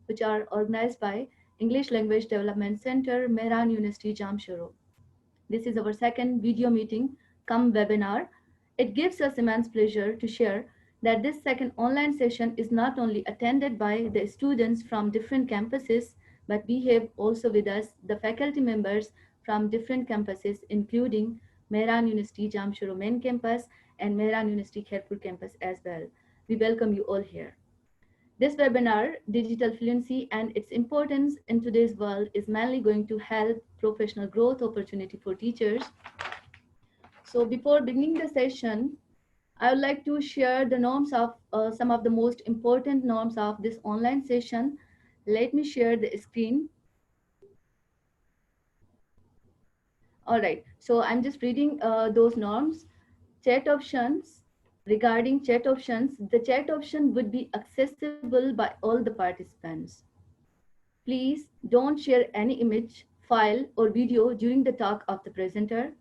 which are organized by English Language Development Center, Mehran University, Jamshoro. This is our second video meeting come webinar. It gives us immense pleasure to share that this second online session is not only attended by the students from different campuses, but we have also with us the faculty members from different campuses, including Mehran University Jamshoro main campus and Mehran University Khairpur campus as well. We welcome you all here. This webinar, Digital Fluency and its importance in today's world, is mainly going to help professional growth opportunity for teachers. So before beginning the session, I would like to share the norms of some of the most important norms of this online session. Let me share the screen. All right, so I'm just reading those norms. Chat options. Regarding chat options, the chat option would be accessible by all the participants. Please don't share any image, file, or video during the talk of the presenter.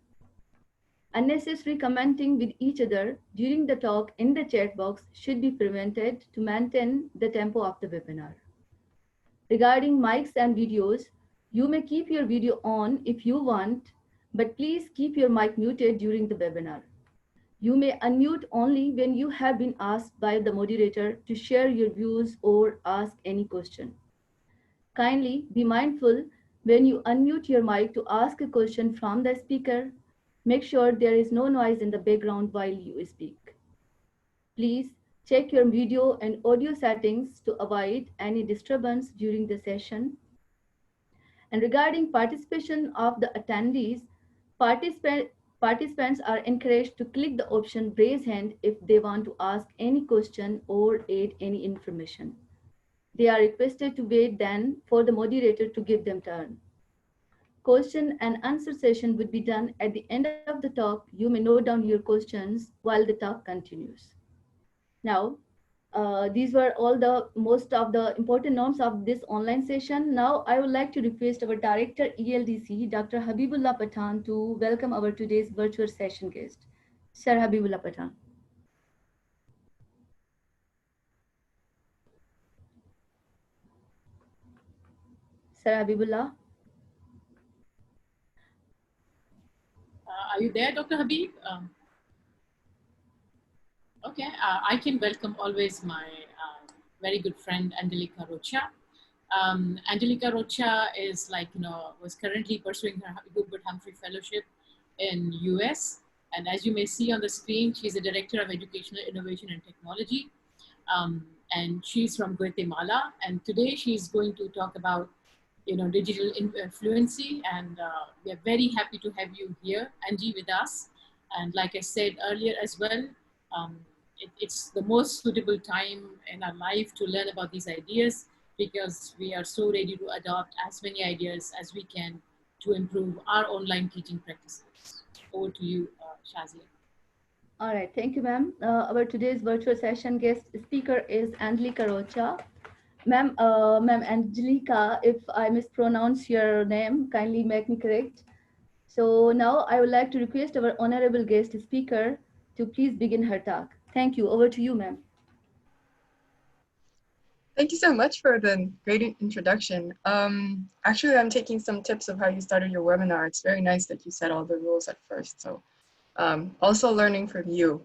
Unnecessary commenting with each other during the talk in the chat box should be prevented to maintain the tempo of the webinar. Regarding mics and videos, you may keep your video on if you want, but please keep your mic muted during the webinar. You may unmute only when you have been asked by the moderator to share your views or ask any question. Kindly be mindful when you unmute your mic to ask a question from the speaker. Make sure there is no noise in the background while you speak. Please check your video and audio settings to avoid any disturbance during the session. And regarding participation of the attendees, participants are encouraged to click the option raise hand if they want to ask any question or add any information. They are requested to wait then for the moderator to give them turn. Question and answer session would be done at the end of the talk. You may note down your questions while the talk continues. Now, these were all the most of the important norms of this online session. Now, I would like to request our Director ELDC, Dr. Habibullah Pathan, to welcome our today's virtual session guest. Sir Habibullah Pathan. Sir Habibullah. Are you there, Dr. Habib? Okay, I can welcome always my very good friend, Angelica Rocha. Angelica Rocha is was currently pursuing her Gilbert Humphrey Fellowship in US. And as you may see on the screen, she's a Director of Educational Innovation and Technology. And she's from Guatemala. And today she's going to talk about digital fluency, and we are very happy to have you here, Angie, with us. And like I said earlier as well, it's the most suitable time in our life to learn about these ideas, because we are so ready to adopt as many ideas as we can to improve our online teaching practices. Over to you, Shazia. All right, thank you, ma'am. Our today's virtual session guest speaker is Angelica Rocha. Ma'am, Angelica, if I mispronounce your name, kindly make me correct. So now I would like to request our honorable guest speaker to please begin her talk. Thank you. Over to you, ma'am. Thank you so much for the great introduction. Actually, I'm taking some tips of how you started your webinar. It's very nice that you set all the rules at first. So also learning from you.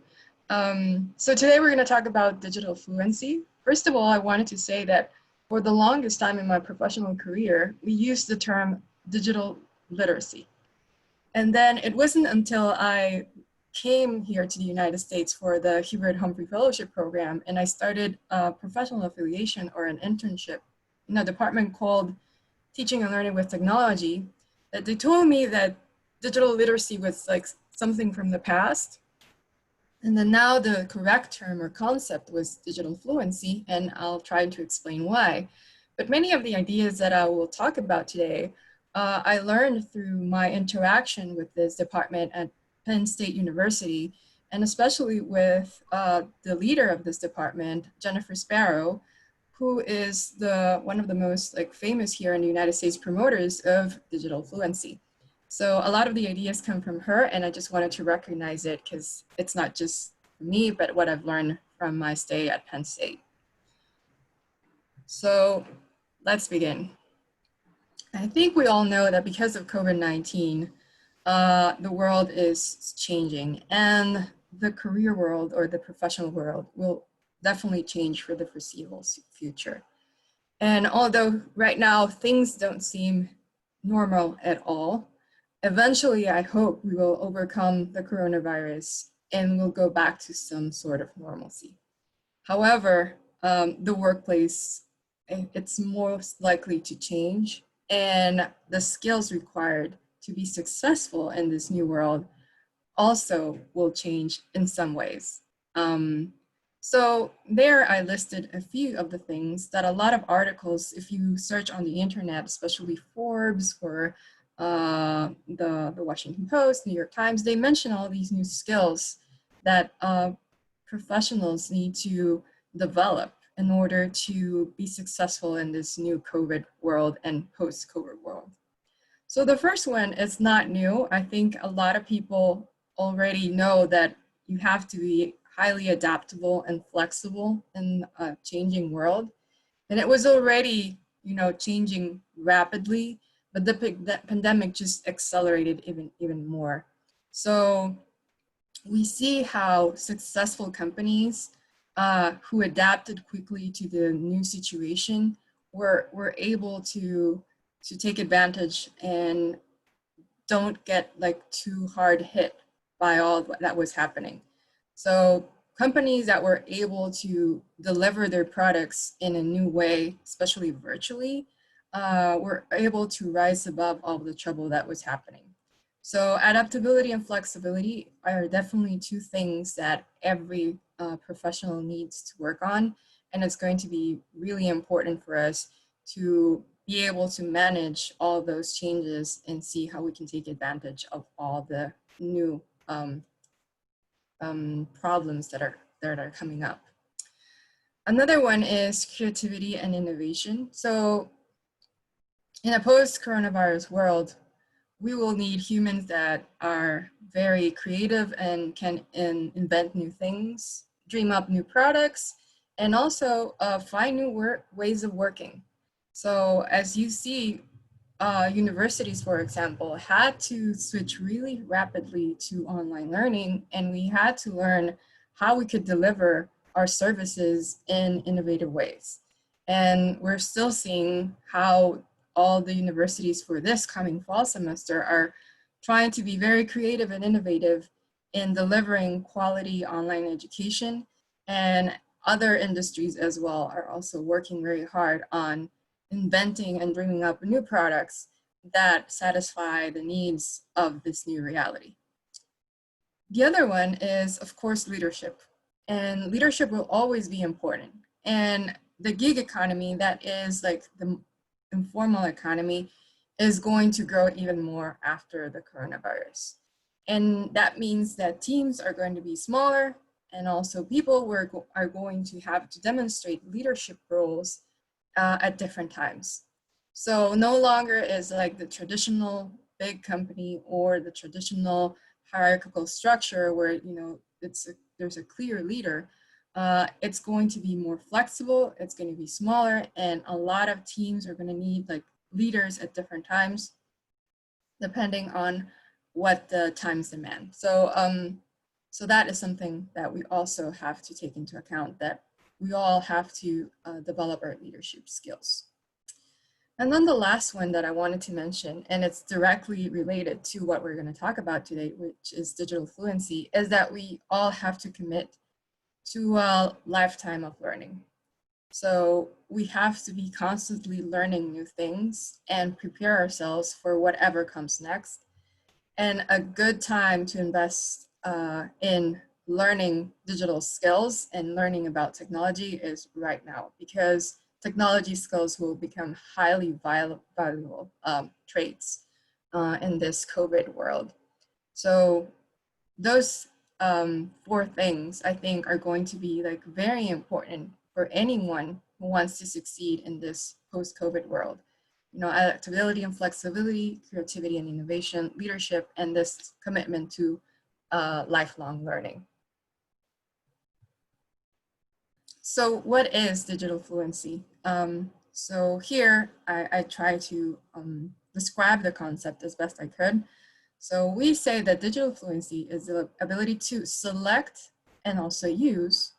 So today we're going to talk about digital fluency. First of all, I wanted to say that for the longest time in my professional career, we used the term digital literacy. And then it wasn't until I came here to the United States for the Hubert Humphrey Fellowship Program, and I started a professional affiliation or an internship in a department called Teaching and Learning with Technology, that they told me that digital literacy was like something from the past. And then now the correct term or concept was digital fluency, and I'll try to explain why. But many of the ideas that I will talk about today, I learned through my interaction with this department at Penn State University, and especially with the leader of this department, Jennifer Sparrow, who is one of the most famous here in the United States promoters of digital fluency. So a lot of the ideas come from her, and I just wanted to recognize it because it's not just me, but what I've learned from my stay at Penn State. So let's begin. I think we all know that because of COVID-19, the world is changing, and the career world or the professional world will definitely change for the foreseeable future. And although right now things don't seem normal at all, eventually I hope we will overcome the coronavirus and we'll go back to some sort of normalcy. However, the workplace, it's most likely to change, and the skills required to be successful in this new world also will change in some ways. So there I listed a few of the things that a lot of articles, if you search on the internet, especially Forbes or the Washington Post, New York Times, they mention all these new skills that professionals need to develop in order to be successful in this new COVID world and post-COVID world. So the first one is not new. I think a lot of people already know that you have to be highly adaptable and flexible in a changing world. And it was already, changing rapidly, but the pandemic just accelerated even more. So we see how successful companies who adapted quickly to the new situation were able to take advantage and don't get like too hard hit by all that was happening. So companies that were able to deliver their products in a new way, especially virtually, were able to rise above all the trouble that was happening. So adaptability and flexibility are definitely two things that every professional needs to work on. And it's going to be really important for us to be able to manage all those changes and see how we can take advantage of all the new problems that are coming up. Another one is creativity and innovation. So in a post-coronavirus world, we will need humans that are very creative and can invent new things, dream up new products, and also find new ways of working. So as you see, universities, for example, had to switch really rapidly to online learning, and we had to learn how we could deliver our services in innovative ways. And we're still seeing how all the universities for this coming fall semester are trying to be very creative and innovative in delivering quality online education, and other industries as well are also working very hard on inventing and dreaming up new products that satisfy the needs of this new reality. The other one is, of course, leadership. And leadership will always be important. And the gig economy, that is like the informal economy, is going to grow even more after the coronavirus. And that means that teams are going to be smaller, and also people are going to have to demonstrate leadership roles at different times. So no longer is like the traditional big company or the traditional hierarchical structure where there's a clear leader. It's going to be more flexible, it's going to be smaller, and a lot of teams are going to need like leaders at different times depending on what the times demand. So that is something that we also have to take into account, that we all have to develop our leadership skills. And then the last one that I wanted to mention, and it's directly related to what we're going to talk about today, which is digital fluency, is that we all have to commit to a lifetime of learning. So we have to be constantly learning new things and prepare ourselves for whatever comes next. And a good time to invest in learning digital skills and learning about technology is right now, because technology skills will become highly valuable traits in this COVID world. So those 4 things I think are going to be like very important for anyone who wants to succeed in this post-COVID world. Adaptability and flexibility, creativity and innovation, leadership, and this commitment to lifelong learning. So what is digital fluency? So here I try to describe the concept as best I could. So we say that digital fluency is the ability to select and also use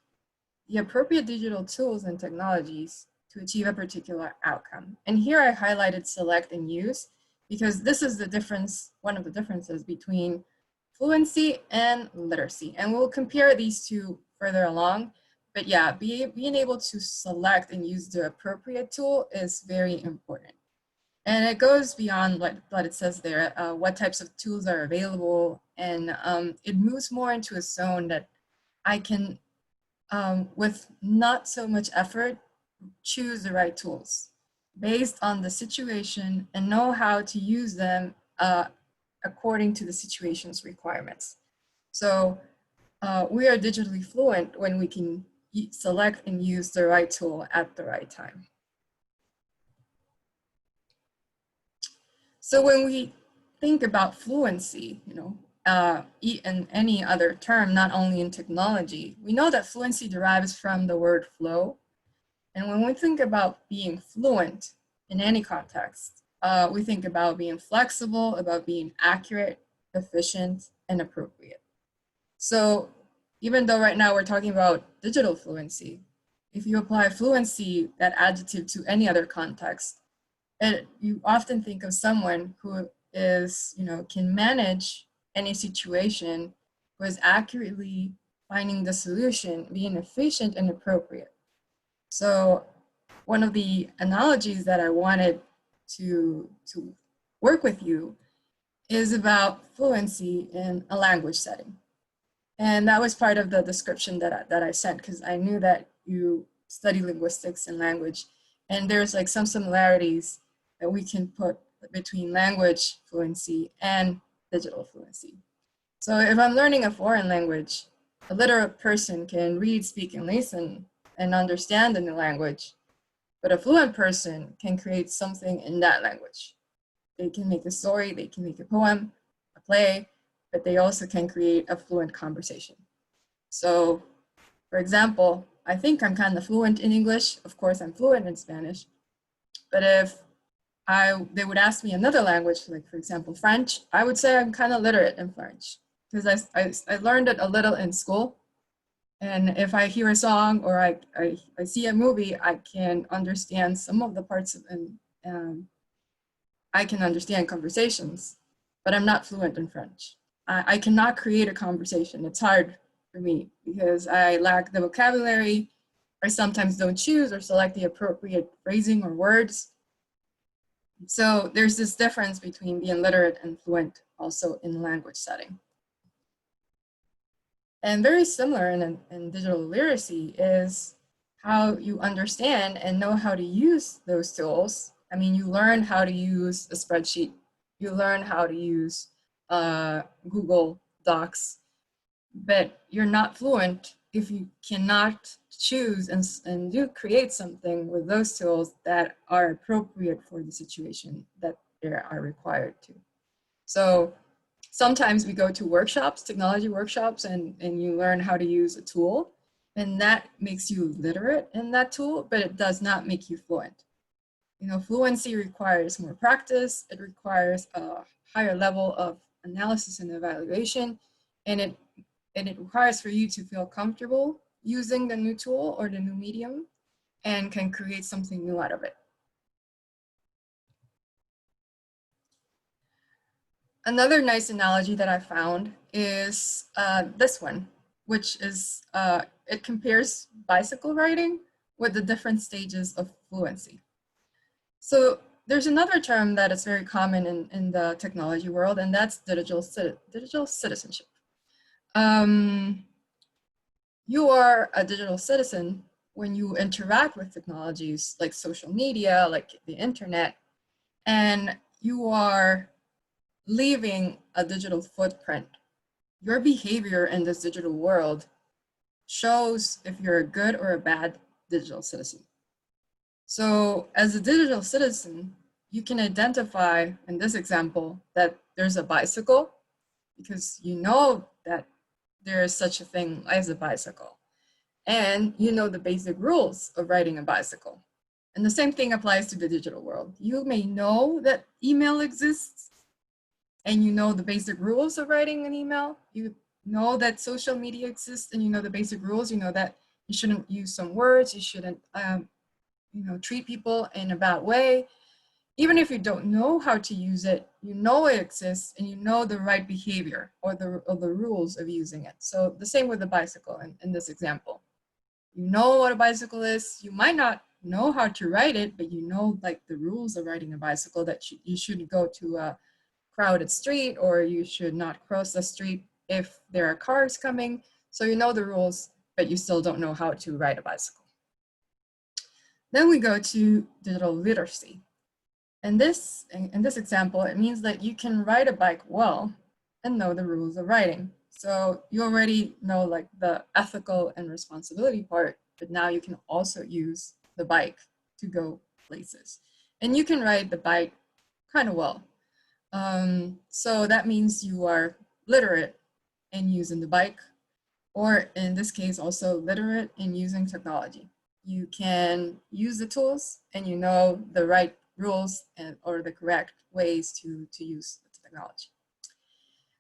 the appropriate digital tools and technologies to achieve a particular outcome. And here I highlighted select and use because this is the difference, one of the differences between fluency and literacy. And we'll compare these two further along. But yeah, being able to select and use the appropriate tool is very important. And it goes beyond what it says there, what types of tools are available. And it moves more into a zone that I can, with not so much effort, choose the right tools based on the situation and know how to use them according to the situation's requirements. So we are digitally fluent when we can select and use the right tool at the right time. So when we think about fluency, in any other term, not only in technology, we know that fluency derives from the word flow. And when we think about being fluent in any context, we think about being flexible, about being accurate, efficient, and appropriate. So even though right now we're talking about digital fluency, if you apply fluency, that adjective, to any other context, you often think of someone who is, can manage any situation, who is accurately finding the solution, being efficient and appropriate. So one of the analogies that I wanted to work with you is about fluency in a language setting. And that was part of the description that I sent, because I knew that you study linguistics and language, and there's like some similarities that we can put between language fluency and digital fluency. So if I'm learning a foreign language, a literate person can read, speak, and listen and understand the new language, but a fluent person can create something in that language. They can make a story, they can make a poem, a play, but they also can create a fluent conversation. So, for example, I think I'm kind of fluent in English. Of course, I'm fluent in Spanish. But if they would ask me another language, like for example, French, I would say I'm kind of literate in French because I learned it a little in school. And if I hear a song or I see a movie, I can understand some of the parts of, and I can understand conversations, but I'm not fluent in French. I cannot create a conversation. It's hard for me because I lack the vocabulary. I sometimes don't choose or select the appropriate phrasing or words. So there's this difference between being literate and fluent also in language setting. And very similar in digital literacy is how you understand and know how to use those tools. I mean, you learn how to use a spreadsheet. You learn how to use Google Docs, but you're not fluent if you cannot choose and do create something with those tools that are appropriate for the situation that they are required to. So sometimes we go to workshops, technology workshops, and you learn how to use a tool, and that makes you literate in that tool, but it does not make you fluent. Fluency requires more practice. It requires a higher level of analysis and evaluation, and it requires for you to feel comfortable using the new tool or the new medium and can create something new out of it. Another nice analogy that I found is this one, which is, it compares bicycle riding with the different stages of fluency. So there's another term that is very common in the technology world, and that's digital citizenship. You are a digital citizen when you interact with technologies like social media, like the internet, and you are leaving a digital footprint. Your behavior in this digital world shows if you're a good or a bad digital citizen. So as a digital citizen, you can identify in this example that there's a bicycle because you know that there is such a thing as a bicycle. And you know the basic rules of riding a bicycle. And the same thing applies to the digital world. You may know that email exists, and you know the basic rules of writing an email. You know that social media exists, and you know the basic rules. You know that you shouldn't use some words, you shouldn't treat people in a bad way. Even if you don't know how to use it, you know it exists, and you know the right behavior or the rules of using it. So the same with the bicycle in this example. You know what a bicycle is. You might not know how to ride it, but you know like the rules of riding a bicycle, that you shouldn't go to a crowded street, or you should not cross the street if there are cars coming. So you know the rules, but you still don't know how to ride a bicycle. Then we go to digital literacy. In this example, it means that you can ride a bike well and know the rules of riding. So you already know like the ethical and responsibility part, but now you can also use the bike to go places. And you can ride the bike kind of well. So that means you are literate in using the bike, or in this case, also literate in using technology. You can use the tools, and you know the right rules or the correct ways to use the technology.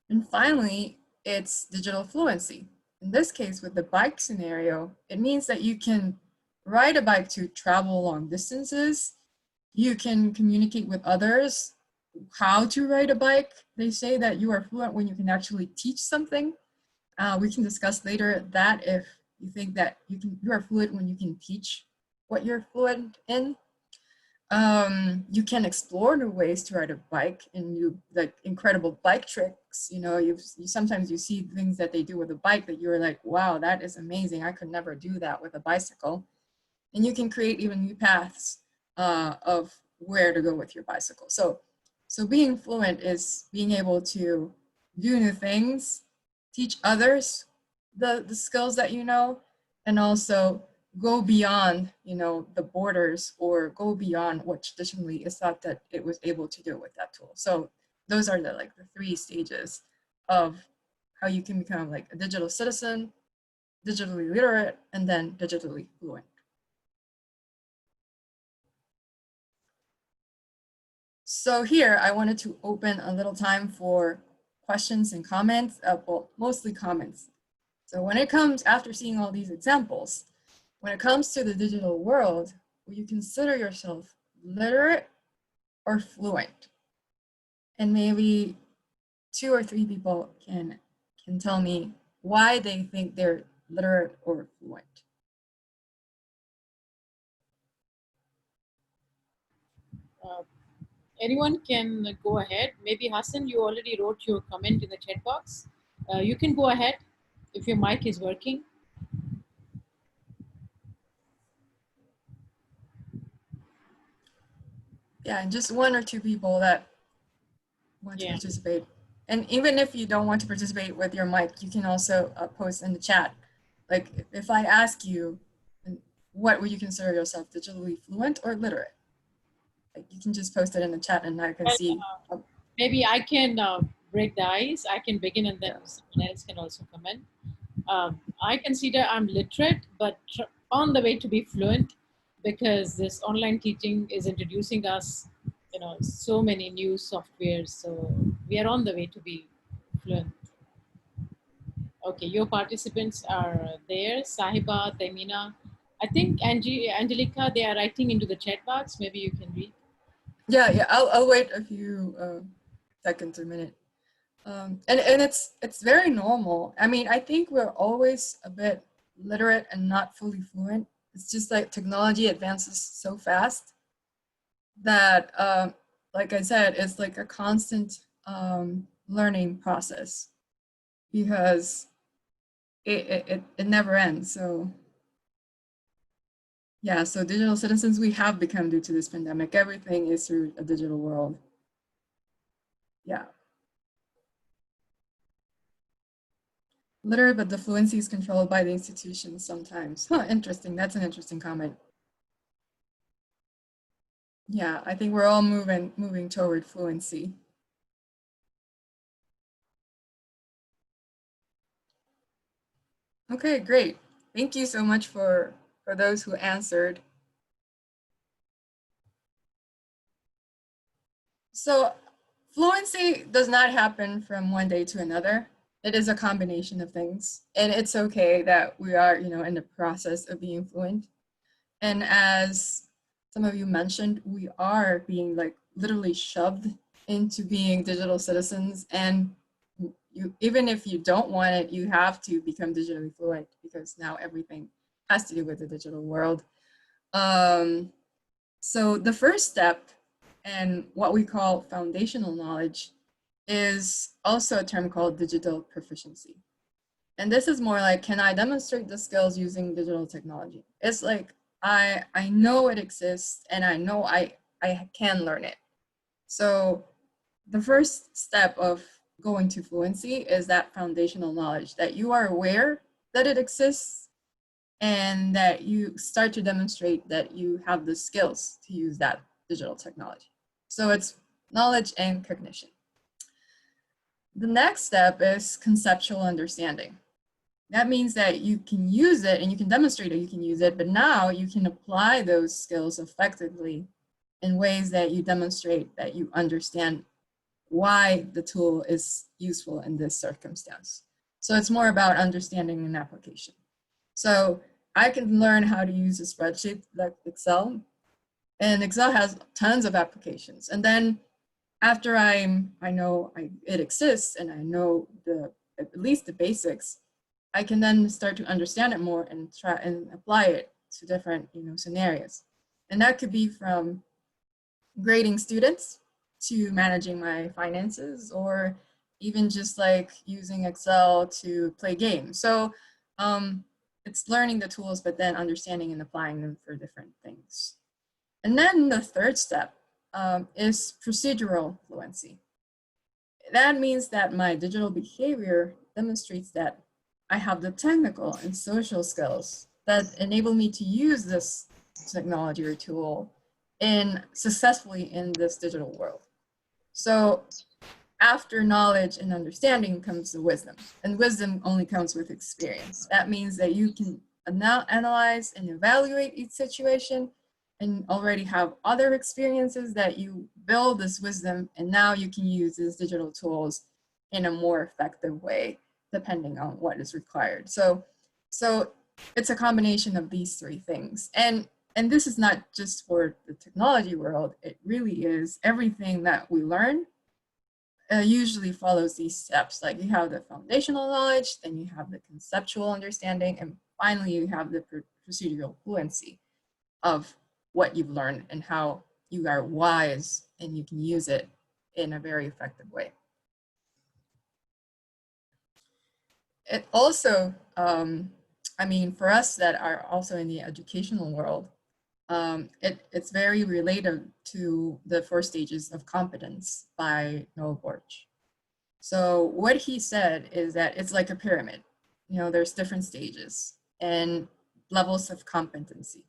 And finally, it's digital fluency. In this case, with the bike scenario, it means that you can ride a bike to travel long distances. You can communicate with others how to ride a bike. They say that you are fluent when you can actually teach something. We can discuss later that if you think that you are fluent when you can teach what you're fluent in. You can explore new ways to ride a bike, and you like incredible bike tricks. You know, sometimes you see things that they do with a bike that you're like, wow, that is amazing. I could never do that with a bicycle. And you can create even new paths of where to go with your bicycle. So being fluent is being able to do new things, teach others the skills that you know, and also go beyond, the borders, or go beyond what traditionally is thought that it was able to do with that tool. So those are the three stages of how you can become like a digital citizen, digitally literate, and then digitally fluent. So here I wanted to open a little time for questions and comments, well, mostly comments. So when it comes, after seeing all these examples, when it comes to the digital world, will you consider yourself literate or fluent? And maybe 2 or 3 people can tell me why they think they're literate or fluent. Uh, Anyone can go ahead. Maybe Hassan, you already wrote your comment in the chat box. You can go ahead if your mic is working. Yeah, and just 1 or 2 people that want to Yeah. participate. And even if you don't want to participate with your mic, you can also post in the chat. Like if I ask you, what would you consider yourself, digitally fluent or literate? Like you can just post it in the chat and I can Well, see. maybe I can break the ice. I can begin, and then Yeah. someone else can also comment. I consider I'm literate, but on the way to be fluent, because this online teaching is introducing us, so many new softwares. So we are on the way to be fluent. Okay, your participants are there. Sahiba, Taimina. I think Angelica, they are writing into the chat box. Maybe you can read. Yeah. I'll wait a few seconds or minute. And it's very normal. I mean, I think we're always a bit literate and not fully fluent. It's just like technology advances so fast that, like I said, it's like a constant learning process, because it never ends. So yeah, so digital citizens we have become due to this pandemic. Everything is through a digital world. Yeah. Literate, but the fluency is controlled by the institutions sometimes. Huh, interesting. That's an interesting comment. Yeah, I think we're all moving toward fluency. Okay, great. Thank you so much for those who answered. So fluency does not happen from one day to another. It is a combination of things. And it's okay that we are, in the process of being fluent. And as some of you mentioned, we are being like literally shoved into being digital citizens. And you, even if you don't want it, you have to become digitally fluent because now everything has to do with the digital world. So the first step and what we call foundational knowledge is also a term called digital proficiency. And this is more like, can I demonstrate the skills using digital technology? It's like, I know it exists and I know I can learn it. So the first step of going to fluency is that foundational knowledge that you are aware that it exists and that you start to demonstrate that you have the skills to use that digital technology. So it's knowledge and cognition. The next step is conceptual understanding. That means that you can use it and you can demonstrate that you can use it, but now you can apply those skills effectively in ways that you demonstrate that you understand why the tool is useful in this circumstance. So it's more about understanding and application. So I can learn how to use a spreadsheet like Excel, and Excel has tons of applications. And then after I know it exists and I know at least the basics, I can then start to understand it more and try and apply it to different scenarios. And that could be from grading students to managing my finances, or even just like using Excel to play games. So it's learning the tools, but then understanding and applying them for different things. And then the third step is procedural fluency. That means that my digital behavior demonstrates that I have the technical and social skills that enable me to use this technology or tool successfully in this digital world. So after knowledge and understanding comes the wisdom, and wisdom only comes with experience. That means that you can now analyze and evaluate each situation and already have other experiences that you build this wisdom, and now you can use these digital tools in a more effective way depending on what is required. So it's a combination of these three things. And this is not just for the technology world, it really is everything that we learn usually follows these steps. Like you have the foundational knowledge, then you have the conceptual understanding, and finally you have the procedural fluency of what you've learned and how you are wise and you can use it in a very effective way. It also, I mean, for us that are also in the educational world, it's very related to the 4 stages of competence by Noel Bur. So what he said is that it's like a pyramid. There's different stages and levels of competency.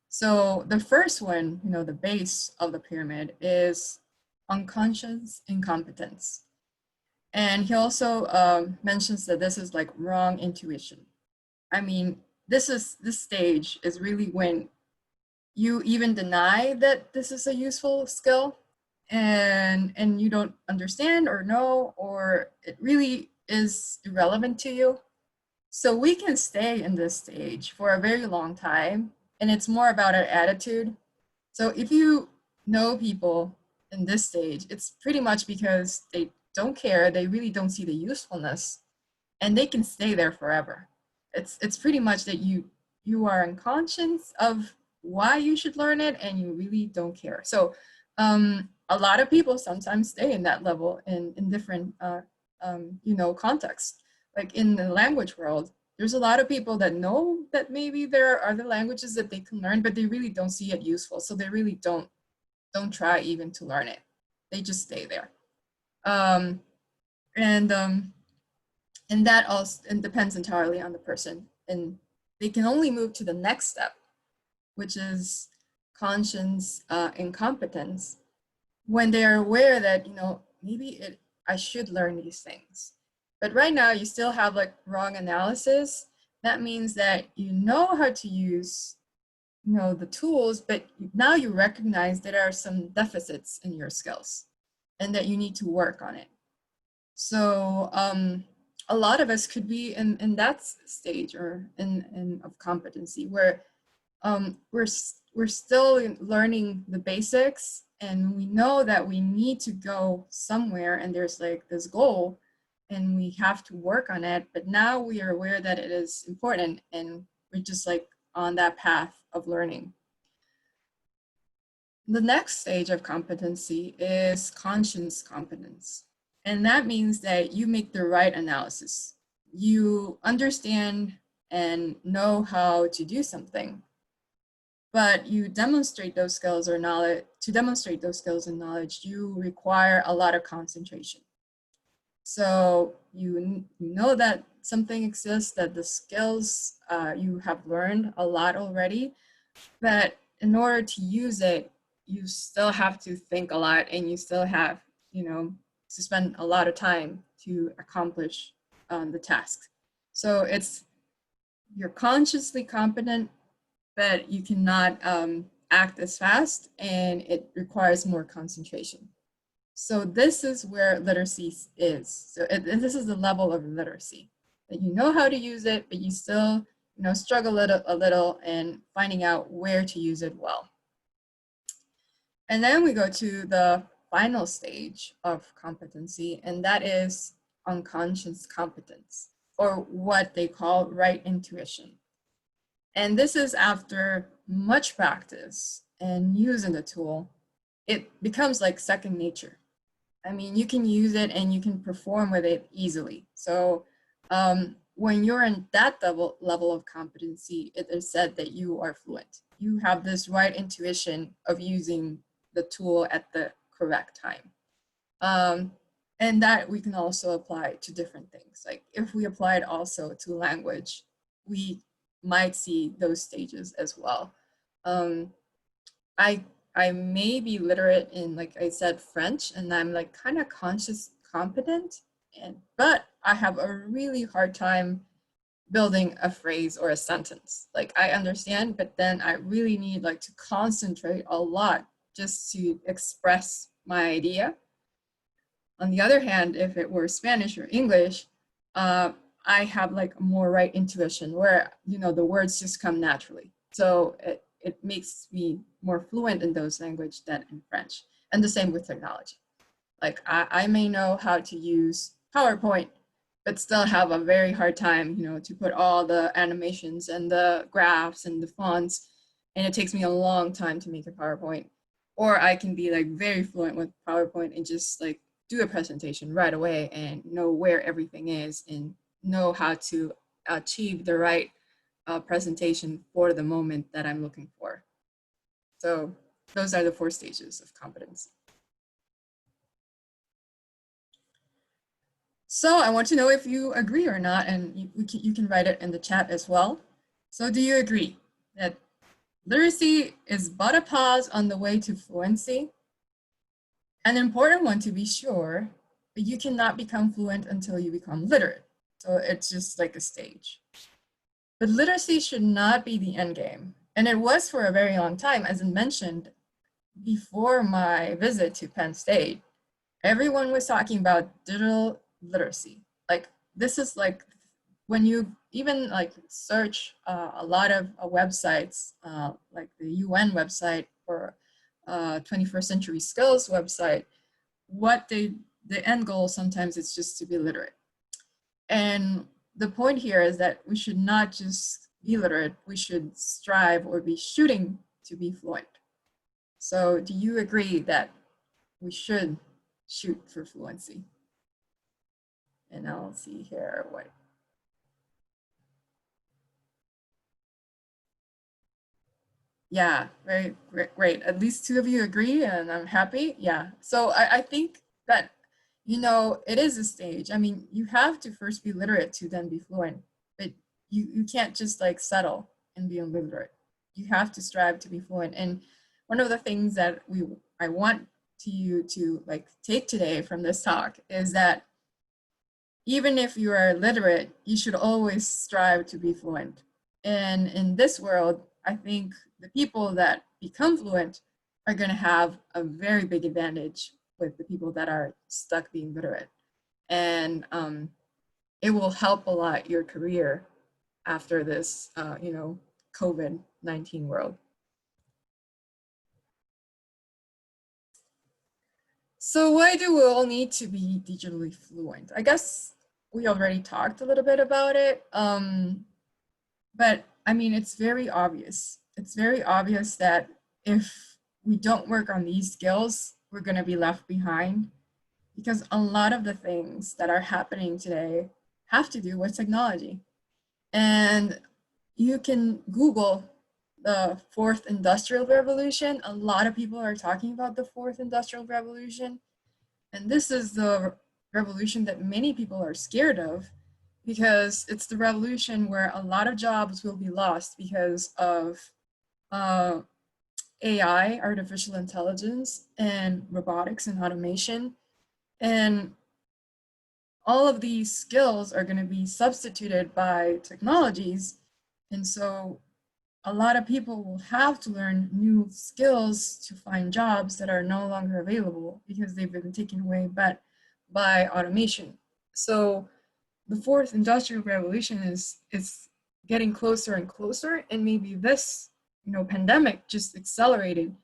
So the first one, the base of the pyramid is unconscious incompetence. And he also mentions that this is like wrong intuition. I mean, this stage is really when you even deny that this is a useful skill and you don't understand or know, or it really is irrelevant to you. So we can stay in this stage for a very long time, and it's more about our attitude. So if you know people in this stage, it's pretty much because they don't care, they really don't see the usefulness, and they can stay there forever. It's pretty much that you are unconscious of why you should learn it and you really don't care. So a lot of people sometimes stay in that level in different contexts. Like in the language world, there's a lot of people that know that maybe there are other languages that they can learn, but they really don't see it useful. So they really don't try even to learn it. They just stay there. And that also depends entirely on the person. And they can only move to the next step, which is conscience incompetence, when they are aware that, maybe I should learn these things. But right now you still have like wrong analysis. That means that you know how to use the tools, but now you recognize there are some deficits in your skills and that you need to work on it. So a lot of us could be in that stage or in of competency where we're still learning the basics, and we know that we need to go somewhere, and there's like this goal and we have to work on it, but now we are aware that it is important and we're just like on that path of learning. The next stage of competency is conscious competence. And that means that you make the right analysis. You understand and know how to do something, but you demonstrate those skills or knowledge. To demonstrate those skills and knowledge, you require a lot of concentration. So you know that something exists, that the skills you have learned a lot already, but in order to use it, you still have to think a lot, and you still have, to spend a lot of time to accomplish the task. So you're consciously competent, but you cannot act as fast, and it requires more concentration. So this is where literacy is. So this is the level of literacy, that you know how to use it, but you still struggle a little in finding out where to use it well. And then we go to the final stage of competency, and that is unconscious competence, or what they call right intuition. And this is after much practice and using the tool, it becomes like second nature. I mean, you can use it and you can perform with it easily. So when you're in that level of competency, it is said that you are fluent. You have this right intuition of using the tool at the correct time. And that we can also apply to different things. Like if we apply it also to language, we might see those stages as well. I may be literate in, like I said, French, and I'm like kind of conscious competent, but I have a really hard time building a phrase or a sentence. Like I understand, but then I really need like to concentrate a lot just to express my idea. On the other hand, if it were Spanish or English, I have like more right intuition where, the words just come naturally. So it makes me more fluent in those languages than in French. And the same with technology. Like I may know how to use PowerPoint, but still have a very hard time, to put all the animations and the graphs and the fonts. And it takes me a long time to make a PowerPoint. Or I can be like very fluent with PowerPoint and just like do a presentation right away and know where everything is and know how to achieve the right presentation for the moment that I'm looking for. So those are the 4 stages of competency. So I want to know if you agree or not, and you can write it in the chat as well. So do you agree that literacy is but a pause on the way to fluency? An important one to be sure, but you cannot become fluent until you become literate. So it's just like a stage. But literacy should not be the end game. And it was for a very long time, as I mentioned before my visit to Penn State. Everyone was talking about digital literacy. Like this is like when you even like search a lot of websites, like the UN website or 21st Century Skills website, the end goal sometimes it's just to be literate. And the point here is that we should not just be literate, we should strive or be shooting to be fluent. So do you agree that we should shoot for fluency? And I'll see here what. Yeah, very great. At least 2 of you agree, and I'm happy. Yeah. So I think that, it is a stage. I mean, you have to first be literate to then be fluent, but you can't just like settle and be illiterate. You have to strive to be fluent. And one of the things that I want you to like take today from this talk is that even if you are literate, you should always strive to be fluent. And in this world, I think the people that become fluent are going to have a very big advantage with the people that are stuck being literate. And it will help a lot your career after this, COVID-19 world. So why do we all need to be digitally fluent? I guess we already talked a little bit about it, but I mean, it's very obvious. It's very obvious that if we don't work on these skills, we're going to be left behind, because a lot of the things that are happening today have to do with technology. And you can Google the fourth industrial revolution. A lot of people are talking about the fourth industrial revolution. And this is the revolution that many people are scared of, because it's the revolution where a lot of jobs will be lost because of AI, artificial intelligence, and robotics and automation. And all of these skills are going to be substituted by technologies. And so a lot of people will have to learn new skills to find jobs that are no longer available because they've been taken away by automation. So the fourth industrial revolution is getting closer and closer, and maybe this pandemic just accelerated.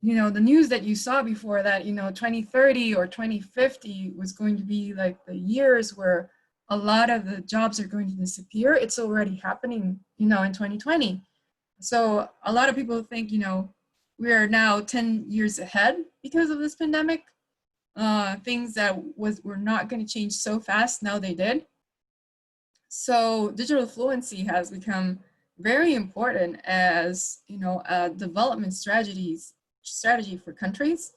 The news that you saw before that 2030 or 2050 was going to be like the years where a lot of the jobs are going to disappear. It's already happening in 2020. So a lot of people think we are now 10 years ahead because of this pandemic. Things that were not going to change so fast, now they did. So digital fluency has become very important as a development strategy for countries,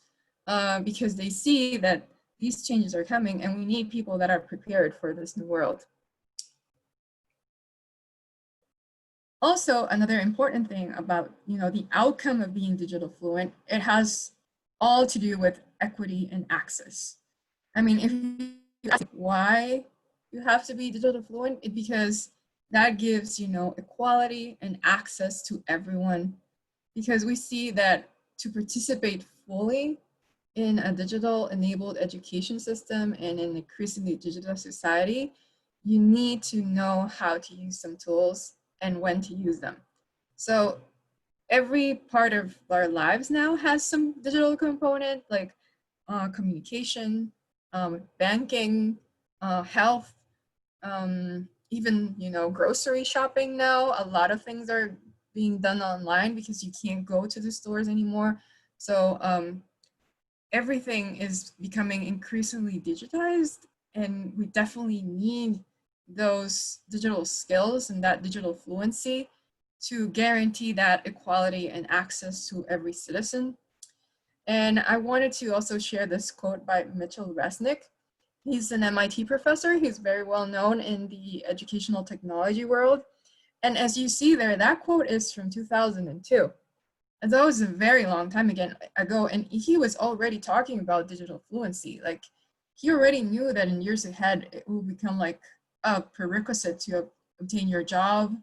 because they see that these changes are coming and we need people that are prepared for this new world. Also, another important thing about the outcome of being digital fluent, it has all to do with equity and access. I mean, if you ask why you have to be digital fluent, it's because that gives equality and access to everyone. Because we see that to participate fully in a digital enabled education system and in an increasingly digital society, you need to know how to use some tools and when to use them. So every part of our lives now has some digital component, like communication, banking, health, even grocery shopping now. A lot of things are being done online because you can't go to the stores anymore. So everything is becoming increasingly digitized, and we definitely need those digital skills and that digital fluency to guarantee that equality and access to every citizen. And I wanted to also share this quote by Mitchell Resnick. He's an MIT professor. He's very well known in the educational technology world. And as you see there, that quote is from 2002. And that was a very long time ago. And he was already talking about digital fluency. Like, he already knew that in years ahead, it will become like a prerequisite to obtain your job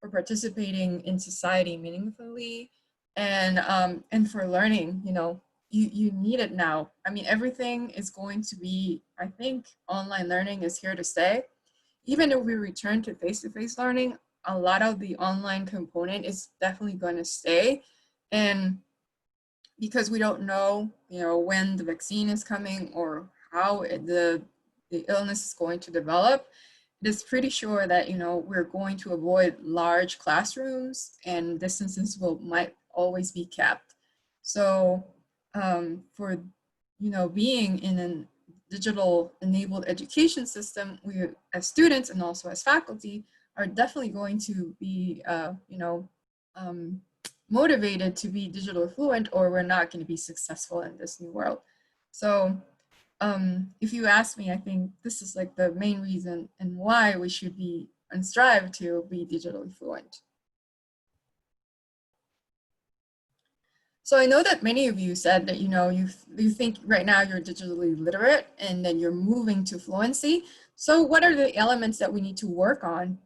or participating in society meaningfully. And for learning, you need it now. I mean, everything is going to be, I think online learning is here to stay. Even if we return to face-to-face learning, a lot of the online component is definitely going to stay. And because we don't know, when the vaccine is coming or how the illness is going to develop, it is pretty sure that, we're going to avoid large classrooms and distances might always be kept. So for, being in a digital enabled education system, we as students and also as faculty are definitely going to be, motivated to be digital fluent, or we're not going to be successful in this new world. So if you ask me, I think this is like the main reason and why we should be and strive to be digitally fluent. So I know that many of you said that, you think right now you're digitally literate and then you're moving to fluency. So what are the elements that we need to work on,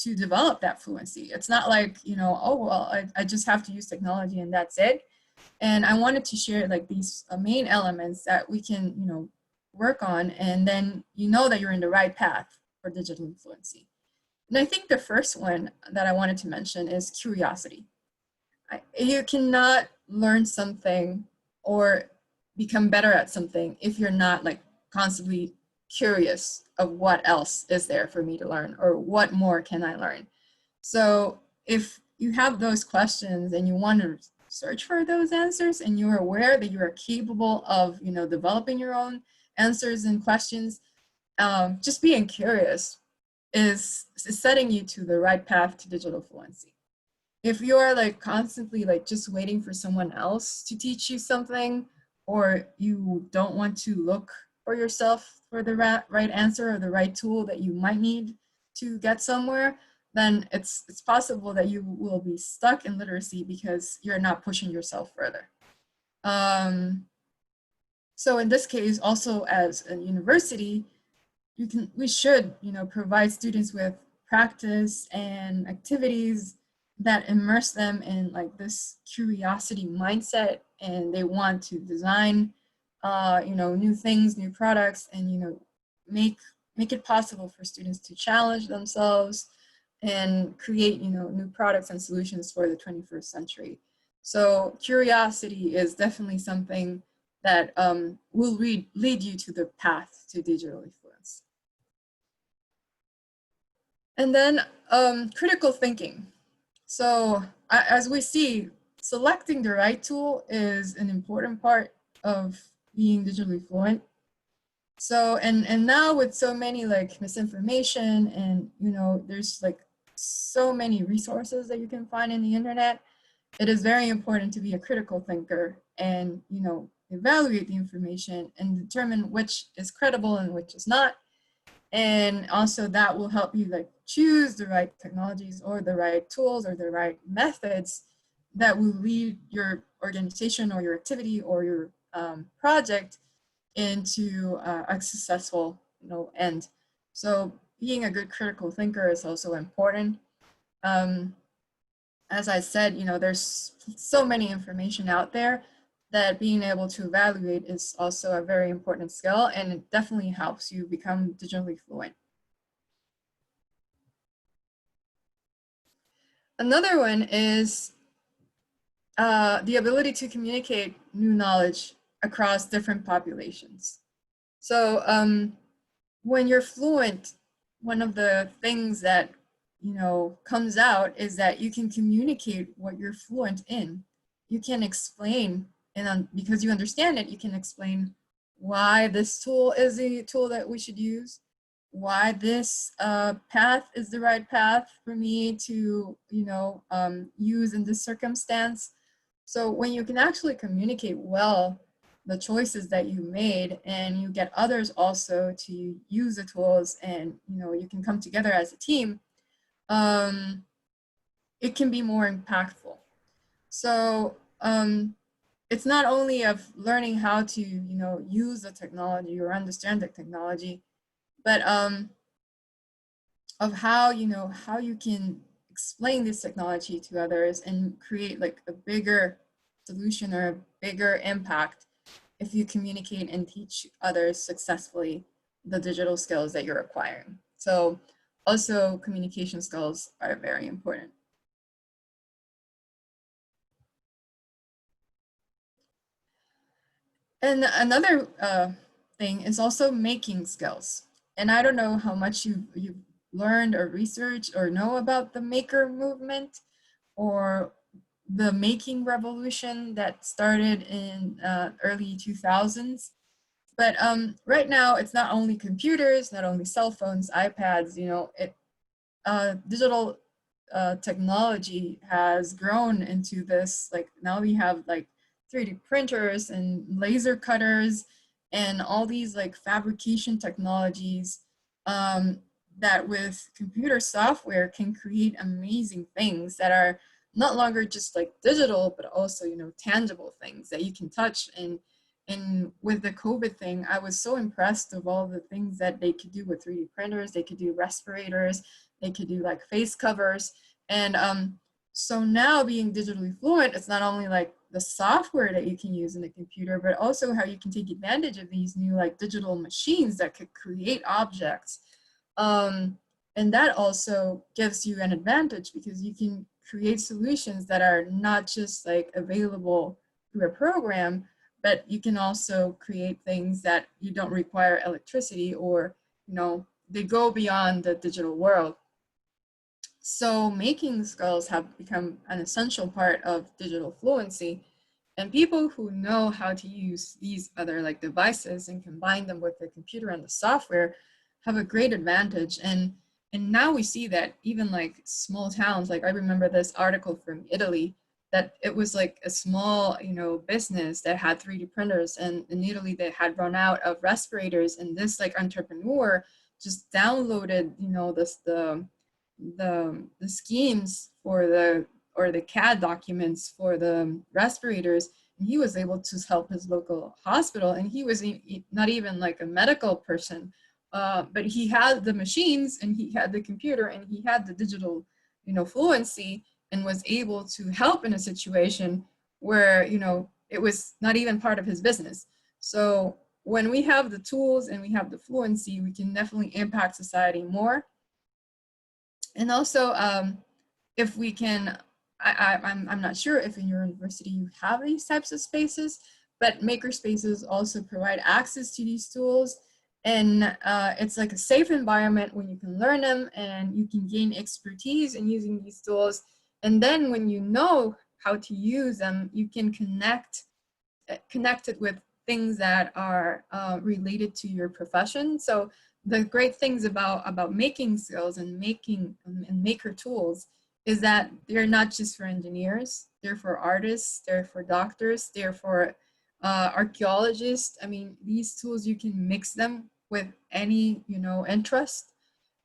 to develop that fluency. It's not like, you know, oh, well, I just have to use technology and that's it. And I wanted to share like these main elements that we can, you know, work on, and then you know that you're in the right path for digital fluency. And I think the first one that I wanted to mention is curiosity. You cannot learn something or become better at something if you're not like constantly curious of what else is there for me to learn, or what more can I learn. So if you have those questions and you want to search for those answers, and you're aware that you are capable of, you know, developing your own answers and questions, just being curious is setting you to the right path to digital fluency. If you're like constantly like just waiting for someone else to teach you something, or you don't want to look for yourself for the right answer or the right tool that you might need to get somewhere, then it's possible that you will be stuck in literacy because you're not pushing yourself further. So in this case, also as a university, we should, you know, provide students with practice and activities that immerse them in like this curiosity mindset, and they want to design, you know, new things, new products, and, you know, make it possible for students to challenge themselves and create, you know, new products and solutions for the 21st century. So curiosity is definitely something that will lead you to the path to digital fluency. And then critical thinking. So as we see, selecting the right tool is an important part of being digitally fluent. So, and now with so many like misinformation, and, you know, there's like so many resources that you can find in the internet, it is very important to be a critical thinker and, you know, evaluate the information and determine which is credible and which is not. And also that will help you like choose the right technologies or the right tools or the right methods that will lead your organization or your activity or your project into a successful, you know, end. So being a good critical thinker is also important. As I said, you know, there's so many information out there that being able to evaluate is also a very important skill, and it definitely helps you become digitally fluent. Another one is the ability to communicate new knowledge across different populations. So when you're fluent, one of the things that, you know, comes out is that you can communicate what you're fluent in. You can explain, and because you understand it, you can explain why this tool is the tool that we should use, why this path is the right path for me to, you know, use in this circumstance. So when you can actually communicate well the choices that you made, and you get others also to use the tools, and, you know, you can come together as a team, it can be more impactful. So it's not only of learning how to, you know, use the technology or understand the technology, but of how, you know, how you can explain this technology to others and create like a bigger solution or a bigger impact if you communicate and teach others successfully the digital skills that you're acquiring. So also communication skills are very important. And another thing is also making skills. And I don't know how much you've learned or researched or know about the maker movement or the making revolution that started in early 2000s. But right now, it's not only computers, not only cell phones, iPads, you know, digital technology has grown into this, like now we have like 3D printers and laser cutters and all these like fabrication technologies that with computer software can create amazing things that are not longer just like digital, but also, you know, tangible things that you can touch. And with the COVID thing, I was so impressed of all the things that they could do with 3D printers. They could do respirators, They could do like face covers. And so now being digitally fluent, it's not only like the software that you can use in the computer, but also how you can take advantage of these new like digital machines that could create objects. And that also gives you an advantage because you can create solutions that are not just like available through a program, but you can also create things that you don't require electricity, or, you know, they go beyond the digital world. So making skills have become an essential part of digital fluency, and people who know how to use these other like devices and combine them with the computer and the software have a great advantage. And now we see that even like small towns, like I remember this article from Italy, that it was like a small, you know, business that had 3D printers, and in Italy they had run out of respirators, and this like entrepreneur just downloaded, you know, the schemes for the, or the CAD documents for the respirators, and he was able to help his local hospital. And he was not even like a medical person, but he had the machines and he had the computer and he had the digital, you know, fluency, and was able to help in a situation where, you know, it was not even part of his business. So when we have the tools and we have the fluency, we can definitely impact society more. And also, if we can, I'm not sure if in your university you have these types of spaces, but maker spaces also provide access to these tools. And it's like a safe environment when you can learn them and you can gain expertise in using these tools. And then when you know how to use them, you can connect it with things that are related to your profession. So the great things about making skills and making and maker tools is that they're not just for engineers, they're for artists, they're for doctors, they're for archaeologists. I mean, these tools, you can mix them with any, you know, interest.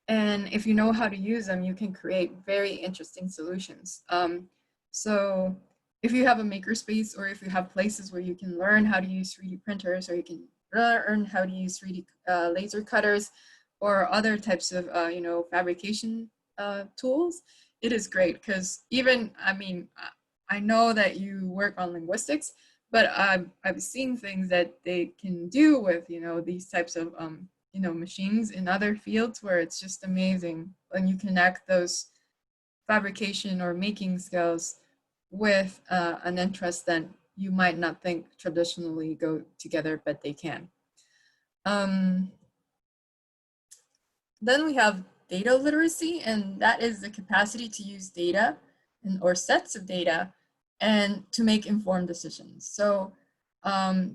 And if you know how to use them, you can create very interesting solutions. So if you have a makerspace, or if you have places where you can learn how to use 3D printers, or you can learn how to use 3D laser cutters, or other types of, you know, fabrication tools, it is great. Because even, I mean, I know that you work on linguistics, but I've seen things that they can do with, you know, these types of you know, machines in other fields, where it's just amazing when you connect those fabrication or making skills with an interest that you might not think traditionally go together, but they can. Then we have data literacy, and that is the capacity to use data or sets of data and to make informed decisions. So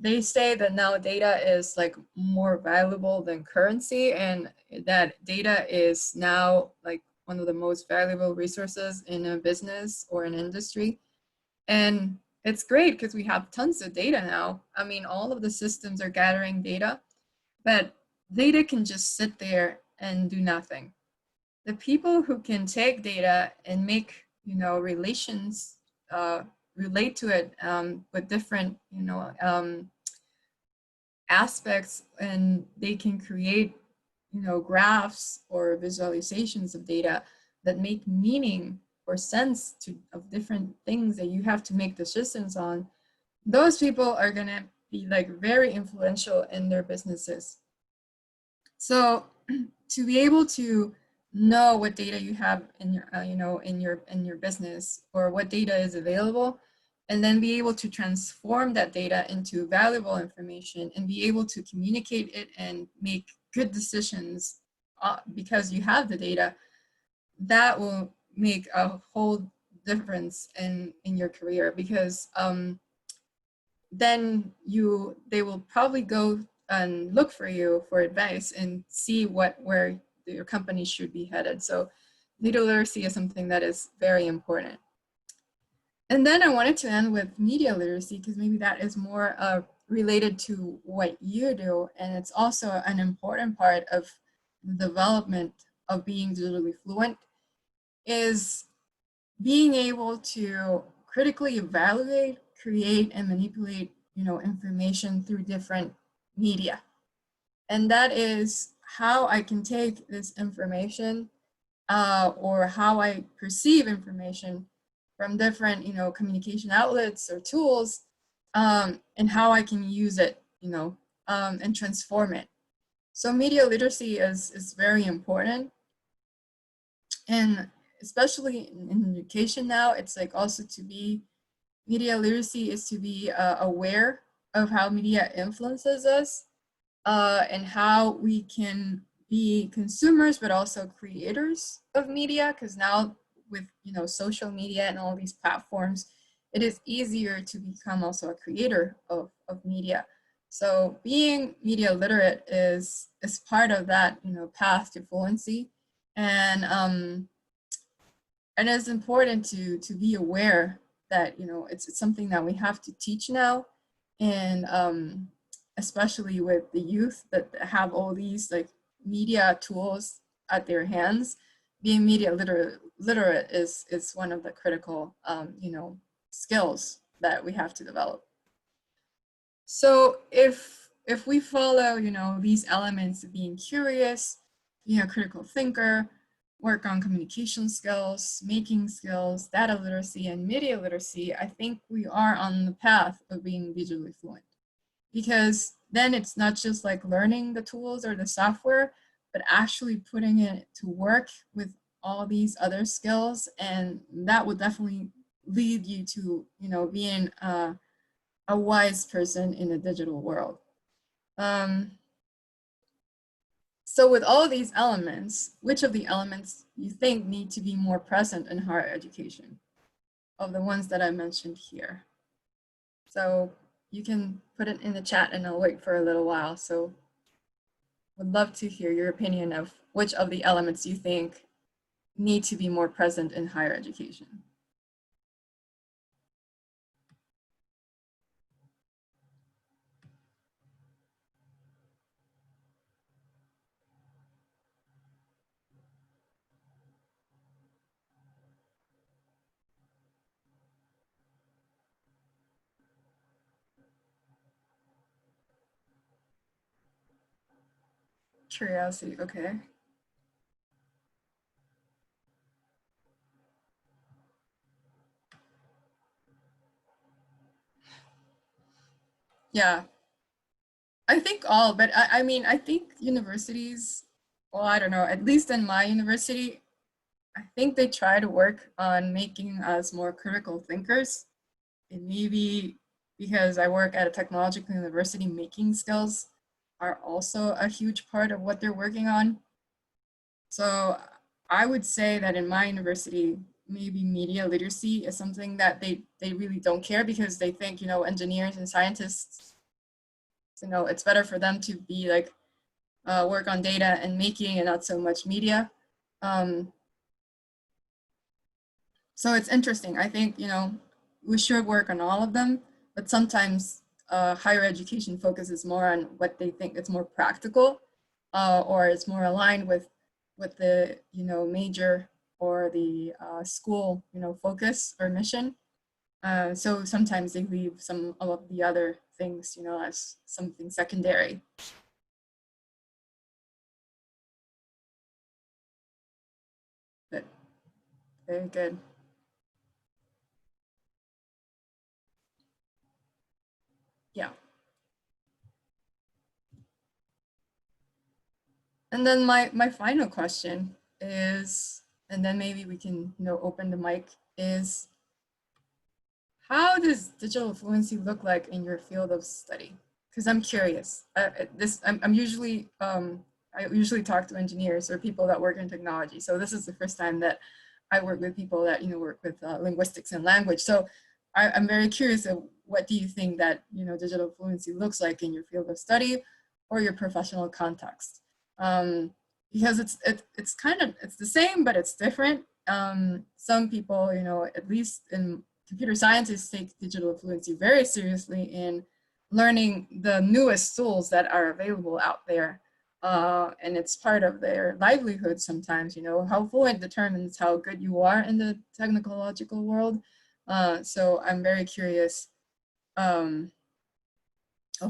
they say that now data is like more valuable than currency, and that data is now like one of the most valuable resources in a business or an industry. And it's great because we have tons of data now. I mean, all of the systems are gathering data, but data can just sit there and do nothing. The people who can take data and make, you know, relations, relate to it with different, you know, aspects, and they can create, you know, graphs or visualizations of data that make meaning or sense of different things that you have to make decisions on. Those people are going to be like very influential in their businesses. So to be able to know what data you have in your, you know, in your business, or what data is available, and then be able to transform that data into valuable information and be able to communicate it and make good decisions because you have the data, that will make a whole difference in your career. Because then they will probably go and look for you for advice and see where your company should be headed. So data literacy is something that is very important. And then I wanted to end with media literacy, because maybe that is more related to what you do, and it's also an important part of the development of being digitally fluent, is being able to critically evaluate, create, and manipulate, you know, information through different media. And that is how I can take this information or how I perceive information from different, communication outlets or tools, and how I can use it, and transform it. So media literacy is very important, and especially in education now, it's like also to be media literacy is to be aware of how media influences us, and how we can be consumers but also creators of media, because now with social media and all these platforms, it is easier to become also a creator of media. So being media literate is part of that path to fluency, and it's important to be aware that it's something that we have to teach now, and especially with the youth that have all these like media tools at their hands. Being media literate is one of the critical skills that we have to develop. So if we follow these elements of being curious, being a critical thinker, work on communication skills, making skills, data literacy, and media literacy, I think we are on the path of being digitally fluent. Because then it's not just like learning the tools or the software, but actually putting it to work with all these other skills. And that would definitely lead you to, being a wise person in a digital world. So with all these elements, which of the elements you think need to be more present in higher education of the ones that I mentioned here? So you can put it in the chat and I'll wait for a little while. So would love to hear your opinion of which of the elements you think need to be more present in higher education. Curiosity, okay. Yeah, I think all, but I mean, I think universities, well, I don't know, at least in my university, I think they try to work on making us more critical thinkers. And maybe because I work at a technological university, making skills are also a huge part of what they're working on. So I would say that in my university, maybe media literacy is something that they really don't care, because they think, engineers and scientists, it's better for them to be like work on data and making and not so much media. So it's interesting. I think, we should work on all of them, but sometimes higher education focuses more on what they think is more practical, or it's more aligned with the, major or the school, focus or mission. So sometimes they leave some of the other things, as something secondary. But very good. Yeah. And then my final question is, and then maybe we can open the mic, is how does digital fluency look like in your field of study? Because I'm curious. I'm usually I usually talk to engineers or people that work in technology. So this is the first time that I work with people that work with linguistics and language. So I'm very curious of what do you think that digital fluency looks like in your field of study or your professional context? Because it's kind of it's the same, but it's different. Some people, at least in computer scientists, take digital fluency very seriously in learning the newest tools that are available out there. And it's part of their livelihood sometimes. How fluent determines how good you are in the technological world. So I'm very curious of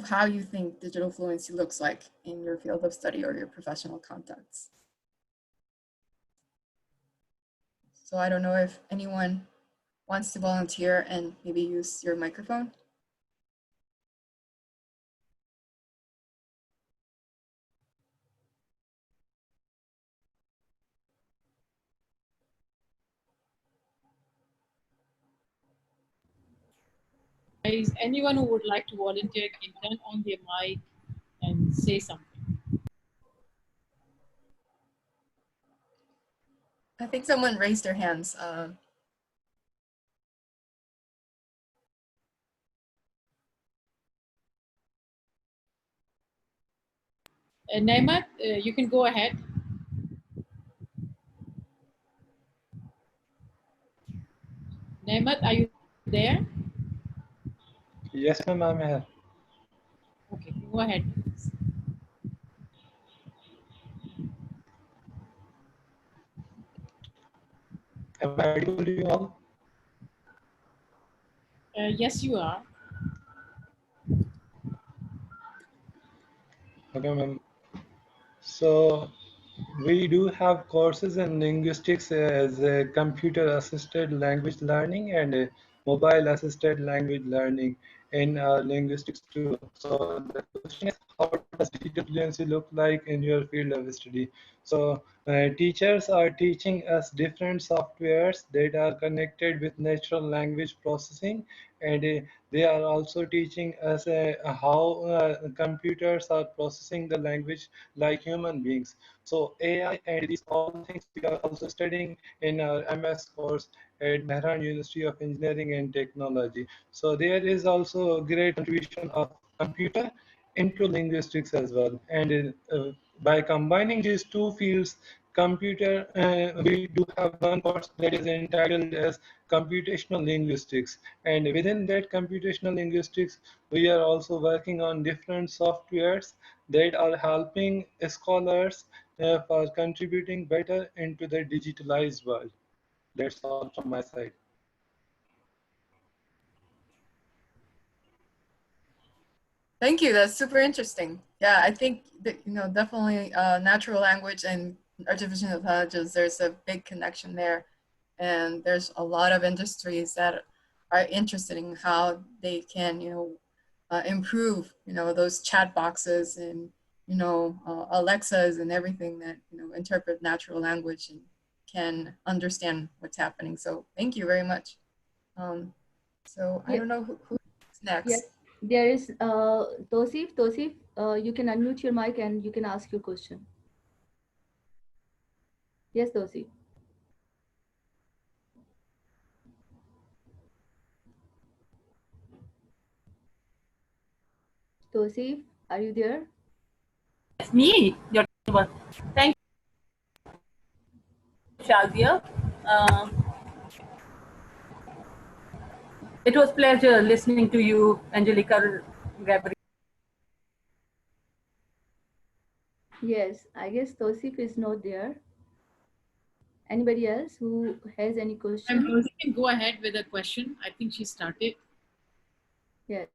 how you think digital fluency looks like in your field of study or your professional contexts. So I don't know if anyone wants to volunteer and maybe use your microphone. Guys, anyone who would like to volunteer can turn on their mic and say something. I think someone raised their hands. Naimat, you can go ahead. Naimat, are you there? Yes, ma'am, I'm here. Okay, go ahead. Am I audible to you all? Yes, you are. Okay, ma'am. So we do have courses in linguistics as computer-assisted language learning and mobile-assisted language learning in linguistics too. So the question is, how does digital fluency look like in your field of study? So teachers are teaching us different softwares that are connected with natural language processing, and they are also teaching us how computers are processing the language like human beings. So AI and these all things we are also studying in our MS course at Mehran University of Engineering and Technology. So there is also a great contribution of computer into linguistics as well. And by combining these two fields, we do have one course that is entitled as computational linguistics. And within that computational linguistics, we are also working on different softwares that are helping scholars for contributing better into the digitalized world. That's all from my side. Thank you. That's super interesting. Yeah, I think that, definitely natural language and artificial intelligence, there's a big connection there. And there's a lot of industries that are interested in how they can, improve, those chat boxes and, Alexas and everything that, interpret natural language and can understand what's happening. So thank you very much. So I Yeah, don't know who's yes, next. there is Tosif. Tosif, you can unmute your mic and you can ask your question. Yes, Tosif. Tosif, are you there? It's me, your one. Thank you, Shazia. Uh, it was pleasure listening to you, Angelica Gabriel. Yes, I guess Tosif is not there. Anybody else who has any question? You can go ahead with a question. I think she started. Yes.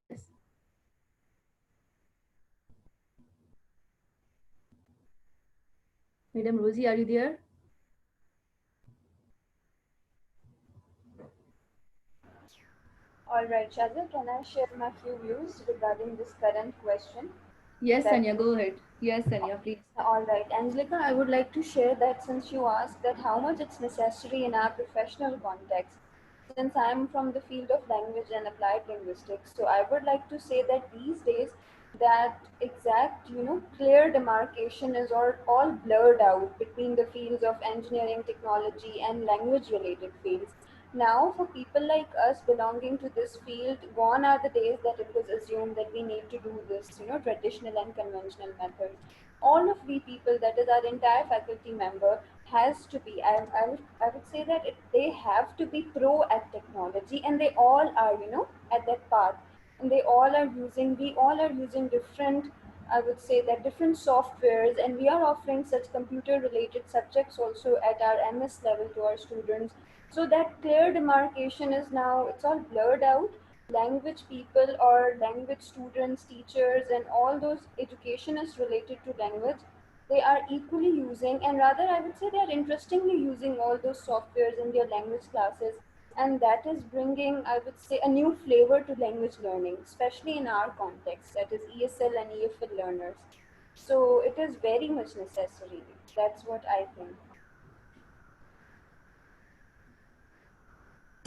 Madam Rosie, are you there? All right, Shazia, can I share my few views regarding this current question Yes, that Sanya, you... go ahead. Yes, Sanya, please. All right, Angelica, I would like to share that since you asked that how much it's necessary in our professional context, since I'm from the field of language and applied linguistics, so I would like to say that these days that exact, clear demarcation is all blurred out between the fields of engineering, technology, and language related fields. Now, for people like us belonging to this field, gone are the days that it was assumed that we need to do this, traditional and conventional method. All of we people, that is our entire faculty member, has to be, I would say that they have to be pro at technology, and they all are, at that path. And we all are using different, I would say that different softwares, and we are offering such computer related subjects also at our MS level to our students. So that clear demarcation is now, it's all blurred out. Language people or language students, teachers, and all those education is related to language, they are equally using, and rather I would say they are interestingly using all those softwares in their language classes, and that is bringing, I would say, a new flavor to language learning, especially in our context, that is ESL and EFL learners. So it is very much necessary. That's what I think.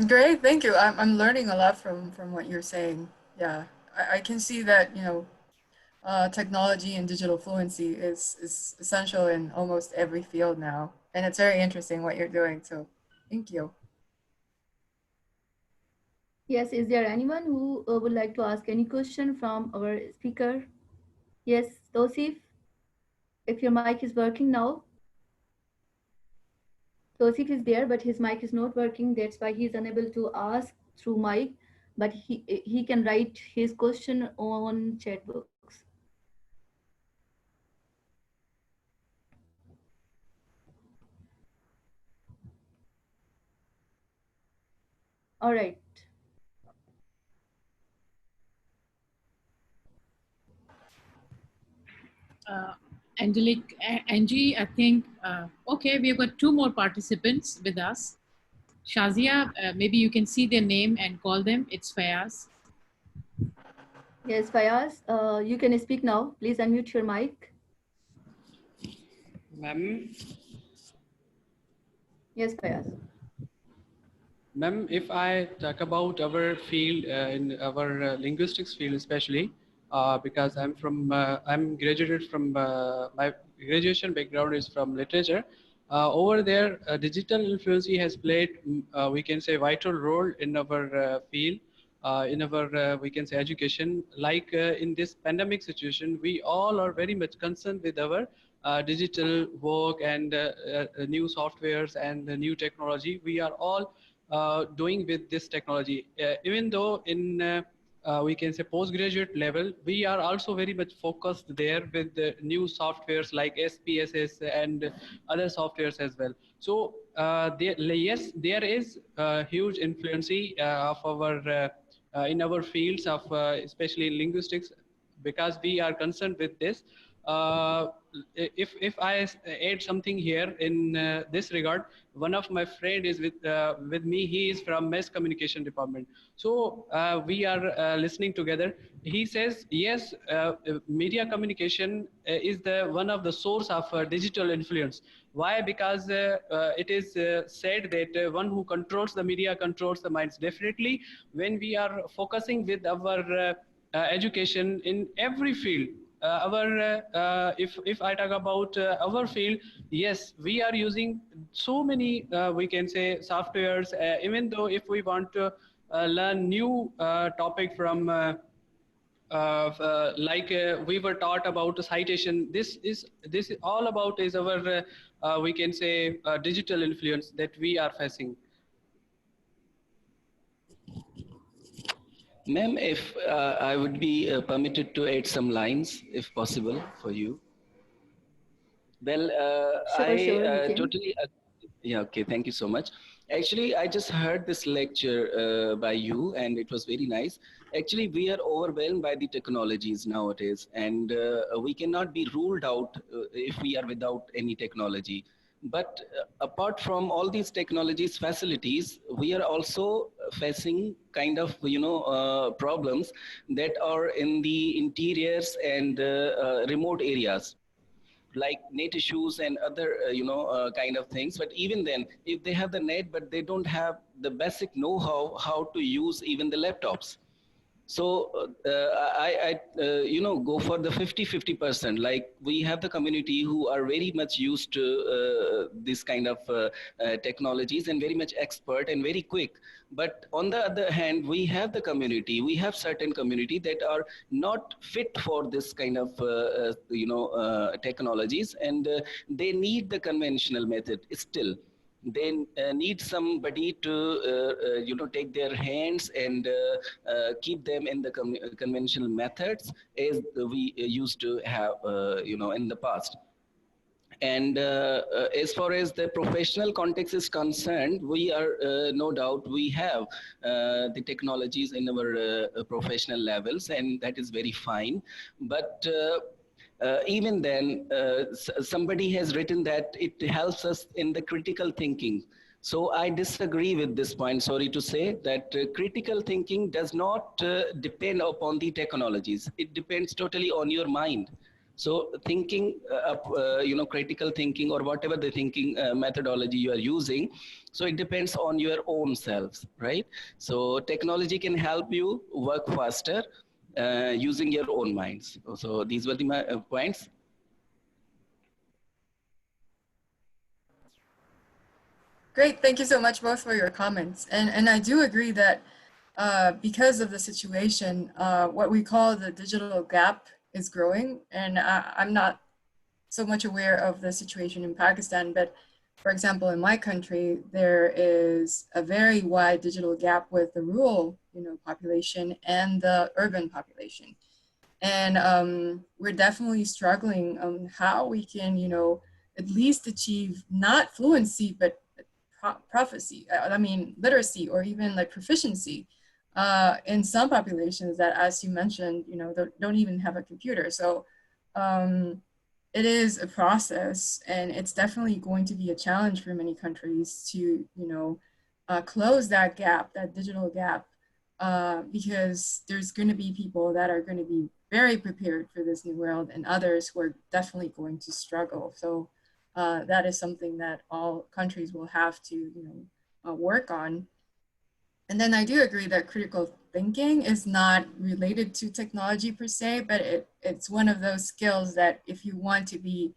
Great, thank you. I'm learning a lot from what you're saying. Yeah, I can see that, technology and digital fluency is essential in almost every field now. And it's very interesting what you're doing. So thank you. Yes, is there anyone who would like to ask any question from our speaker? Yes, Tosif, if your mic is working now. Tosif is there, but his mic is not working. That's why he's unable to ask through mic, but he can write his question on chat box. All right. uh, Angie, I think, okay, we've got two more participants with us. Shazia, maybe you can see their name and call them. It's Fayaz. Yes, Fayaz, you can speak now. Please unmute your mic. Ma'am, Yes, Fayaz. ma'am, if I talk about our field, in our linguistics field especially, because I'm graduated from, my graduation background is from literature. Over there, digital fluency has played, we can say, vital role in our field, in our, we can say, education. Like in this pandemic situation, we all are very much concerned with our digital work and new softwares and new technology. We are all doing with this technology. Even though in, we can say, postgraduate level, we are also very much focused there with the new softwares like SPSS and other softwares as well. So yes, there is a huge influence of our in our fields of, especially in linguistics, because we are concerned with this. Uh, if I add something here in this regard, one of my friend is with me. He is from mass communication department. So we are listening together. He says yes, media communication is the one of the source of digital influence. Why? Because it is said that one who controls the media controls the minds. Definitely, when we are focusing with our education in every field, our if I talk about our field, yes, we are using so many, we can say, softwares. Even though if we want to learn new topic from like we were taught about citation, this is all about is our we can say digital influence that we are facing. Ma'am, if I would be permitted to add some lines, if possible, for you. Well, Sure, I sure, you can. totally, yeah, okay, thank you so much. Actually, I just heard this lecture by you, and it was very nice. Actually, we are overwhelmed by the technologies nowadays, and we cannot be ruled out if we are without any technology. But apart from all these technologies facilities, we are also facing kind of, problems that are in the interiors and remote areas, like net issues and other kind of things. But even then, if they have the net but they don't have the basic know-how how to use even the laptops. So go for the 50-50%. Like, we have the community who are very much used to this kind of technologies and very much expert and very quick. But on the other hand, we have certain community that are not fit for this kind of technologies, and they need the conventional method still. They need somebody to take their hands and keep them in the conventional methods as we used to have in the past. And as far as the professional context is concerned, we are no doubt we have the technologies in our professional levels, and that is very fine. But even then, somebody has written that it helps us in the critical thinking. So I disagree with this point. Sorry to say that critical thinking does not depend upon the technologies. It depends totally on your mind. So thinking, critical thinking or whatever the thinking methodology you are using, so it depends on your own selves, right? So technology can help you work faster using your own minds. So these were the points. Great, thank you so much both for your comments. And I do agree that because of the situation, what we call the digital gap is growing. And I'm not so much aware of the situation in Pakistan, but for example, in my country, there is a very wide digital gap with the rural, population and the urban population. And we're definitely struggling on how we can, at least achieve not fluency, but prophecy, literacy, or even like proficiency in some populations that, as you mentioned, don't even have a computer. So it is a process, and it's definitely going to be a challenge for many countries to, close that gap, that digital gap, because there's going to be people that are going to be very prepared for this new world, and others who are definitely going to struggle. So that is something that all countries will have to, work on. And then I do agree that critical thinking is not related to technology per se, but it's one of those skills that if you want to be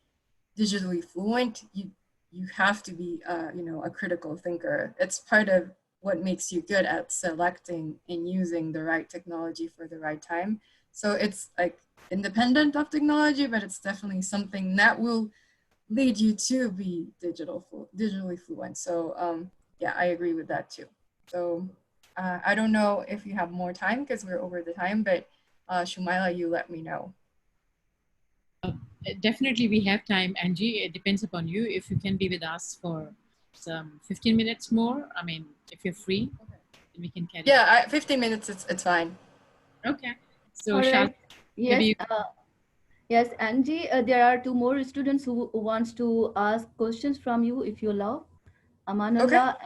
digitally fluent, you have to be, a critical thinker. It's part of what makes you good at selecting and using the right technology for the right time. So it's like independent of technology, but it's definitely something that will lead you to be digitally fluent. So yeah, I agree with that too. So I don't know if you have more time because we're over the time, but Shumaila, you let me know. Definitely we have time, Angie. It depends upon you. If you can be with us for some 15 minutes more, I mean, if you're free, then we can carry on. Yeah, 15 minutes, it's fine. Okay. So All shall right. Yes. Yes, Angie, there are two more students who wants to ask questions from you if you allow. Okay. Amanullah.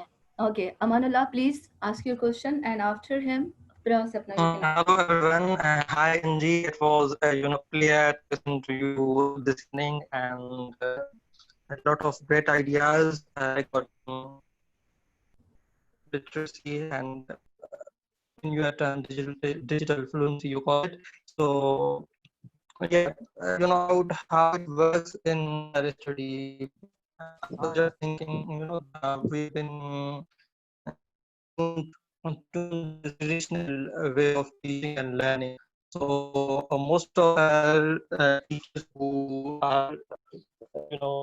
Okay, Amanullah, please ask your question, and after him, Pras, apna you can. Hello everyone. Hi Angie. It was pleasure to listen to you this evening, and a lot of great ideas regarding literacy and in your term digital fluency you call it. So yeah, how it works in our study. I was just thinking, we've been tuned to the traditional way of teaching and learning. So most of our teachers who are, who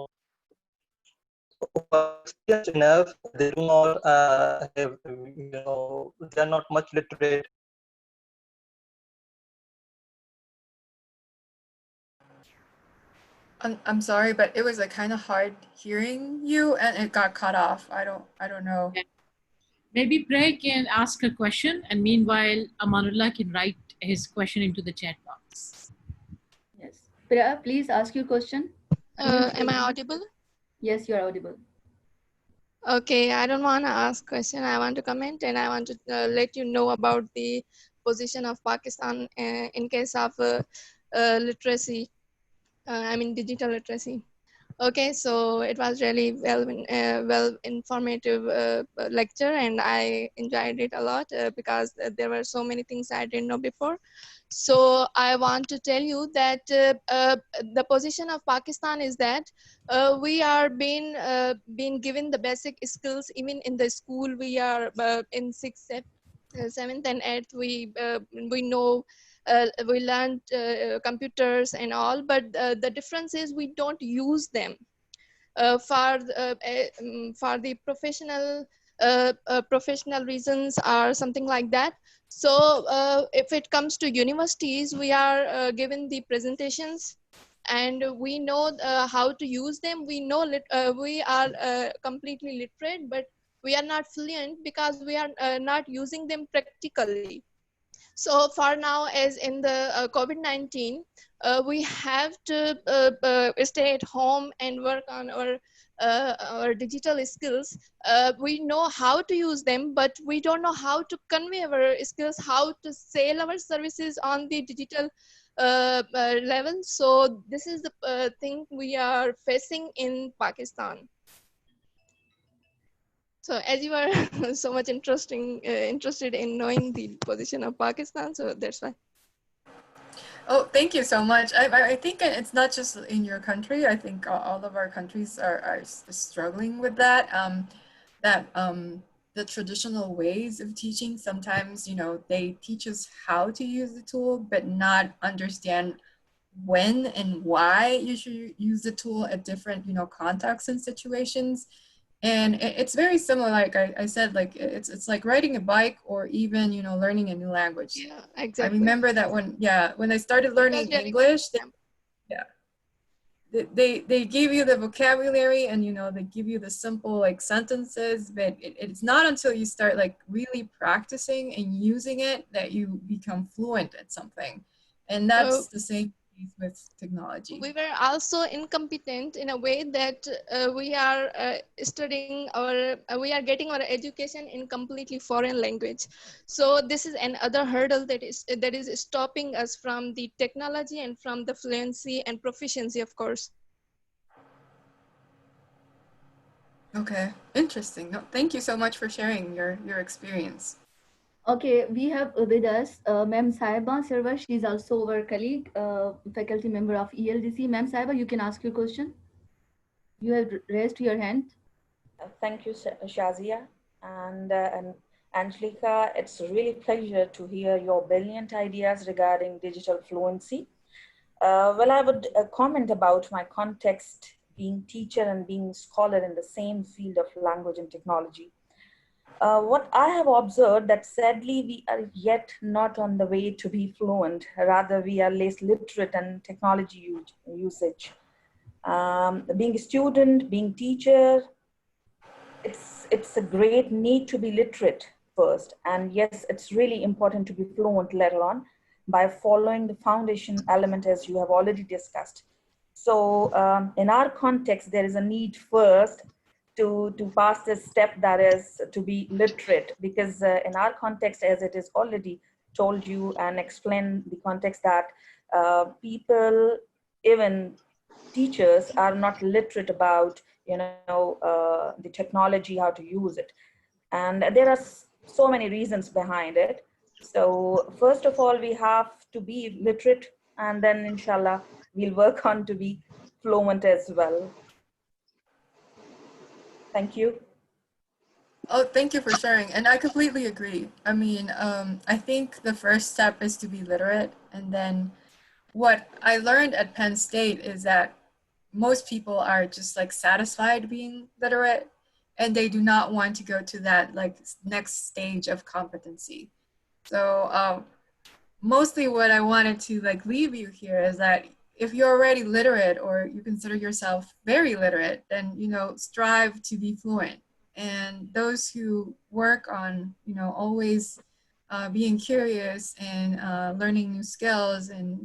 are experienced enough, they do not have, they are not much literate. I'm sorry, but it was like kind of hard hearing you, and it got cut off. I don't know. Okay. Maybe Greg can ask a question, and meanwhile, Amanullah can write his question into the chat box. Yes. Pra, please ask your question. Am I audible? Yes, you are audible. Okay, I don't want to ask question. I want to comment, and I want to let you know about the position of Pakistan in case of literacy. I mean digital literacy. Okay, so it was really well informative lecture, and I enjoyed it a lot because there were so many things I didn't know before. So I want to tell you that the position of Pakistan is that we are being given the basic skills even in the school. We are in 6th, 7th, and 8th. We know. We learned computers and all, but the difference is we don't use them for the professional reasons or something like that. So if it comes to universities, we are given the presentations and we know how to use them. We know we are completely literate, but we are not fluent because we are not using them practically. So for now, as in the COVID-19, we have to stay at home and work on our digital skills. We know how to use them, but we don't know how to convey our skills, how to sell our services on the digital level. So this is the thing we are facing in Pakistan. So as you are so much interested in knowing the position of Pakistan, so that's why. Oh, thank you so much. I think it's not just in your country. I think all of our countries are struggling with that. The traditional ways of teaching, sometimes, they teach us how to use the tool, but not understand when and why you should use the tool at different, contexts and situations. And it's very similar, like I said, like it's like riding a bike or even, learning a new language. Yeah, I exactly. remember that when I started learning Because English, they give you the vocabulary and they give you the simple like sentences, but it's not until you start like really practicing and using it that you become fluent at something. And that's the same case with technology. we were also incompetent in a way that we are studying we are getting our education in completely foreign language. So this is another hurdle that is stopping us from the technology and from the fluency and proficiency, of course. Okay, interesting. No, thank you so much for sharing your experience. Okay, we have with us Ma'am Saiba Sirva. She's also our colleague, faculty member of ELDC. Ma'am Saiba, you can ask your question. You have raised your hand. Thank you, Shazia. And Angelica, it's really pleasure to hear your brilliant ideas regarding digital fluency. Well, I would comment about my context being teacher and being scholar in the same field of language and technology. What I have observed that sadly we are yet not on the way to be fluent. Rather, we are less literate in technology usage. Being a student, being teacher, it's a great need to be literate first, and yes, it's really important to be fluent later on by following the foundation element as you have already discussed. So in our context there is a need first to pass this step, that is to be literate, because in our context, as it is already told you and explained the context, that people, even teachers, are not literate about the technology, how to use it. And there are so many reasons behind it. So first of all, we have to be literate, and then inshallah we'll work on to be fluent as well. Thank you. Oh, thank you for sharing. And I completely agree. I mean, I think the first step is to be literate. And then what I learned at Penn State is that most people are just like satisfied being literate, and they do not want to go to that like next stage of competency. So mostly what I wanted to like leave you here is that if you're already literate or you consider yourself very literate, then strive to be fluent. And those who work on always being curious and learning new skills, and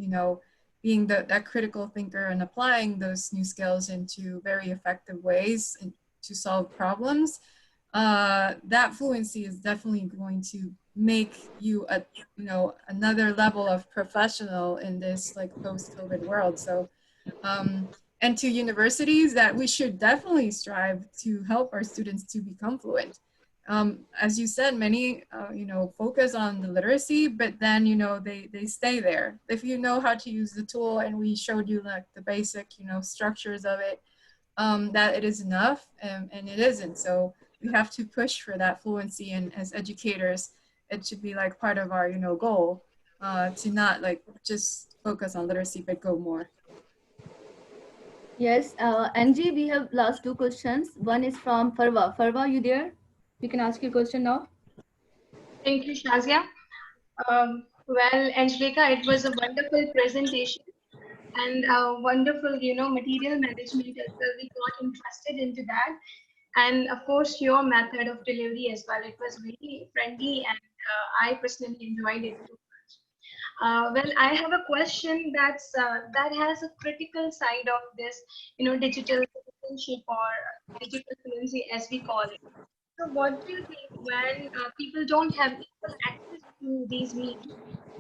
being that critical thinker and applying those new skills into very effective ways and to solve problems, that fluency is definitely going to make you a another level of professional in this like post-COVID world. So and to universities, that we should definitely strive to help our students to become fluent. As you said, many focus on the literacy, but then they stay there. If you know how to use the tool, and we showed you like the basic structures of it, that it is enough, and it isn't. So we have to push for that fluency, and as educators, it should be like part of our goal, to not like just focus on literacy but go more. Yes, Angie, we have last two questions. One is from Farwa. Farwa, you there? You can ask your question now. Thank you, Shazia. Well, Angelica, it was a wonderful presentation and wonderful, material management as well. We got interested into that. And of course, your method of delivery as well. It was very friendly, and I personally enjoyed it too. Well, I have a question that has a critical side of this, digital citizenship or digital fluency, as we call it. So, what do you think when people don't have equal access to these means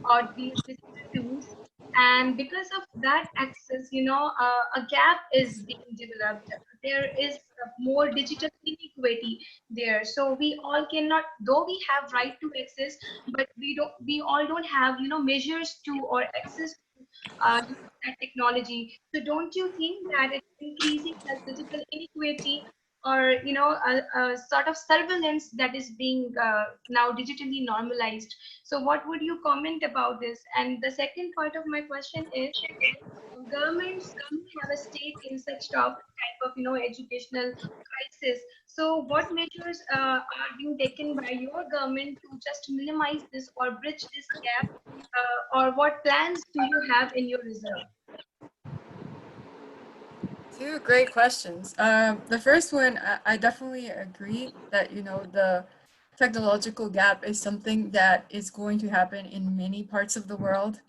or these digital tools? And because of that access, a gap is being developed. There is more digital inequity there. So we all cannot, though we have right to access, but we all don't have, measures to or access to use that technology. So don't you think that it's increasing the digital inequity or a sort of surveillance that is being now digitally normalized? So what would you comment about this? And the second part of my question is, governments do have a stake in such type of educational crisis. So what measures are being taken by your government to just minimize this or bridge this gap, or what plans do you have in your reserve? Two great questions. The first one, I definitely agree that, the technological gap is something that is going to happen in many parts of the world.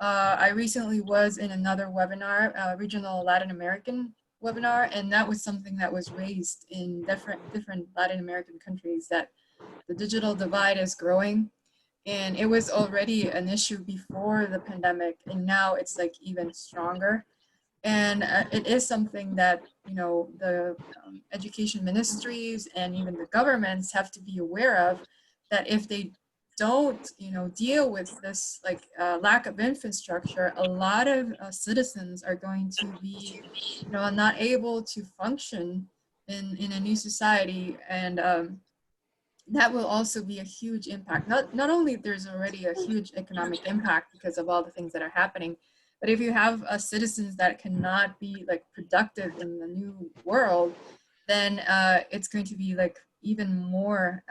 I recently was in another webinar, regional Latin American webinar, and that was something that was raised in different Latin American countries, that the digital divide is growing. And it was already an issue before the pandemic, and now it's like even stronger. And it is something that, the education ministries and even the governments have to be aware of, that if they don't, deal with this like lack of infrastructure, a lot of citizens are going to be, not able to function in a new society. And that will also be a huge impact. Not only there's already a huge economic impact because of all the things that are happening, but if you have citizens that cannot be like productive in the new world, then it's going to be like even more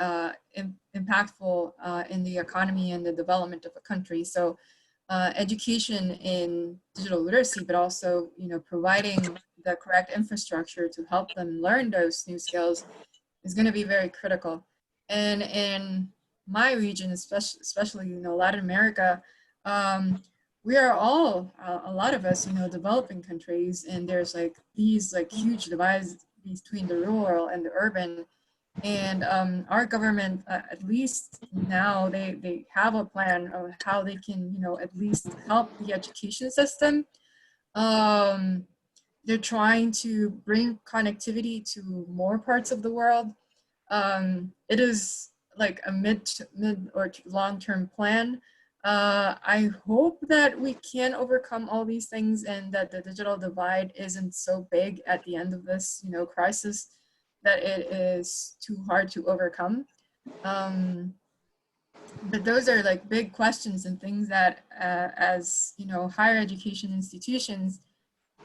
impactful in the economy and the development of a country. So education in digital literacy, but also, providing the correct infrastructure to help them learn those new skills is going to be very critical. And in my region, especially, Latin America, we are all, a lot of us, developing countries, and there's like these like huge divides between the rural and the urban. And our government, at least now, they have a plan of how they can, at least help the education system. Um, they're trying to bring connectivity to more parts of the world. It is like a mid or long-term plan. I hope that we can overcome all these things and that the digital divide isn't so big at the end of this, crisis, that it is too hard to overcome. But those are like big questions and things that, as higher education institutions,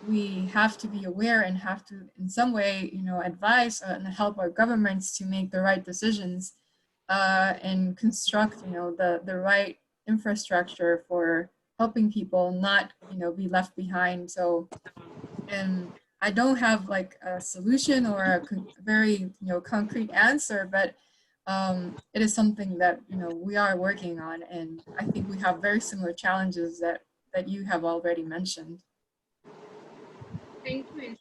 we have to be aware and have to, in some way, advise and help our governments to make the right decisions and construct, the right infrastructure for helping people not, be left behind. So, and I don't have like a solution or a very, concrete answer, but it is something that, we are working on, and I think we have very similar challenges that you have already mentioned. Thank you.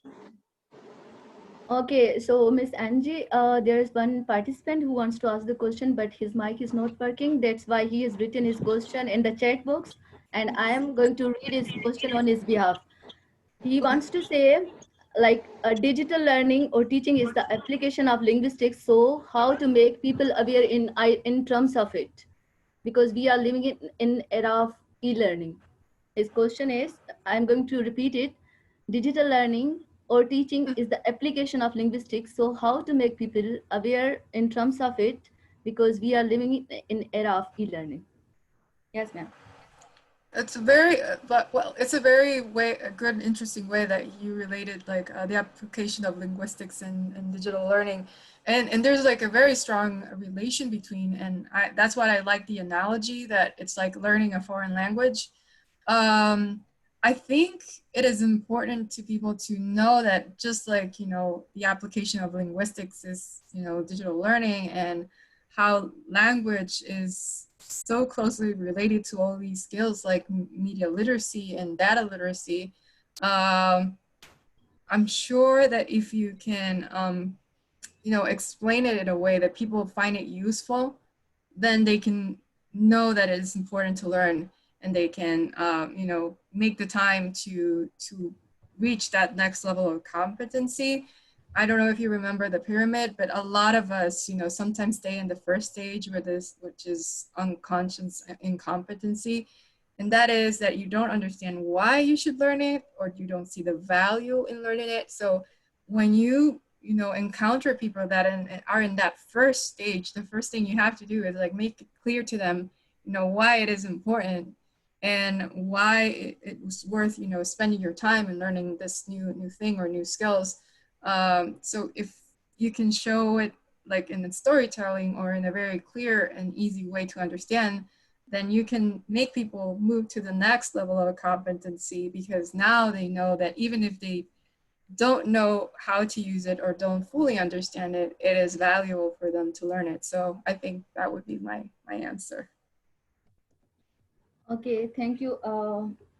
Okay, so Miss Angie, there's one participant who wants to ask the question, but his mic is not working. That's why he has written his question in the chat box, and I am going to read his question on his behalf. He wants to say, like, digital learning or teaching is the application of linguistics. So, how to make people aware in terms of it? Because we are living in era of e-learning. His question is, I'm going to repeat it. Digital learning or teaching is the application of linguistics. So how to make people aware in terms of it, because we are living in era of e-learning. Yes, ma'am. It's a very, it's a very a good, interesting way that you related like the application of linguistics and digital learning, and there's like a very strong relation between, and that's why I like the analogy that it's like learning a foreign language. I think it is important to people to know that just like, the application of linguistics is, digital learning, and how language is so closely related to all these skills like media literacy and data literacy. I'm sure that if you can, explain it in a way that people find it useful, then they can know that it's important to learn, and they can, make the time to reach that next level of competency. I don't know if you remember the pyramid, but a lot of us, sometimes stay in the first stage which is unconscious incompetency. And that is that you don't understand why you should learn it, or you don't see the value in learning it. So when you encounter people that are in that first stage, the first thing you have to do is like make it clear to them, why it is important, and why it was worth, spending your time in learning this new thing or new skills. So if you can show it like in the storytelling or in a very clear and easy way to understand, then you can make people move to the next level of competency, because now they know that even if they don't know how to use it or don't fully understand it, it is valuable for them to learn it. So I think that would be my answer. Okay, thank you,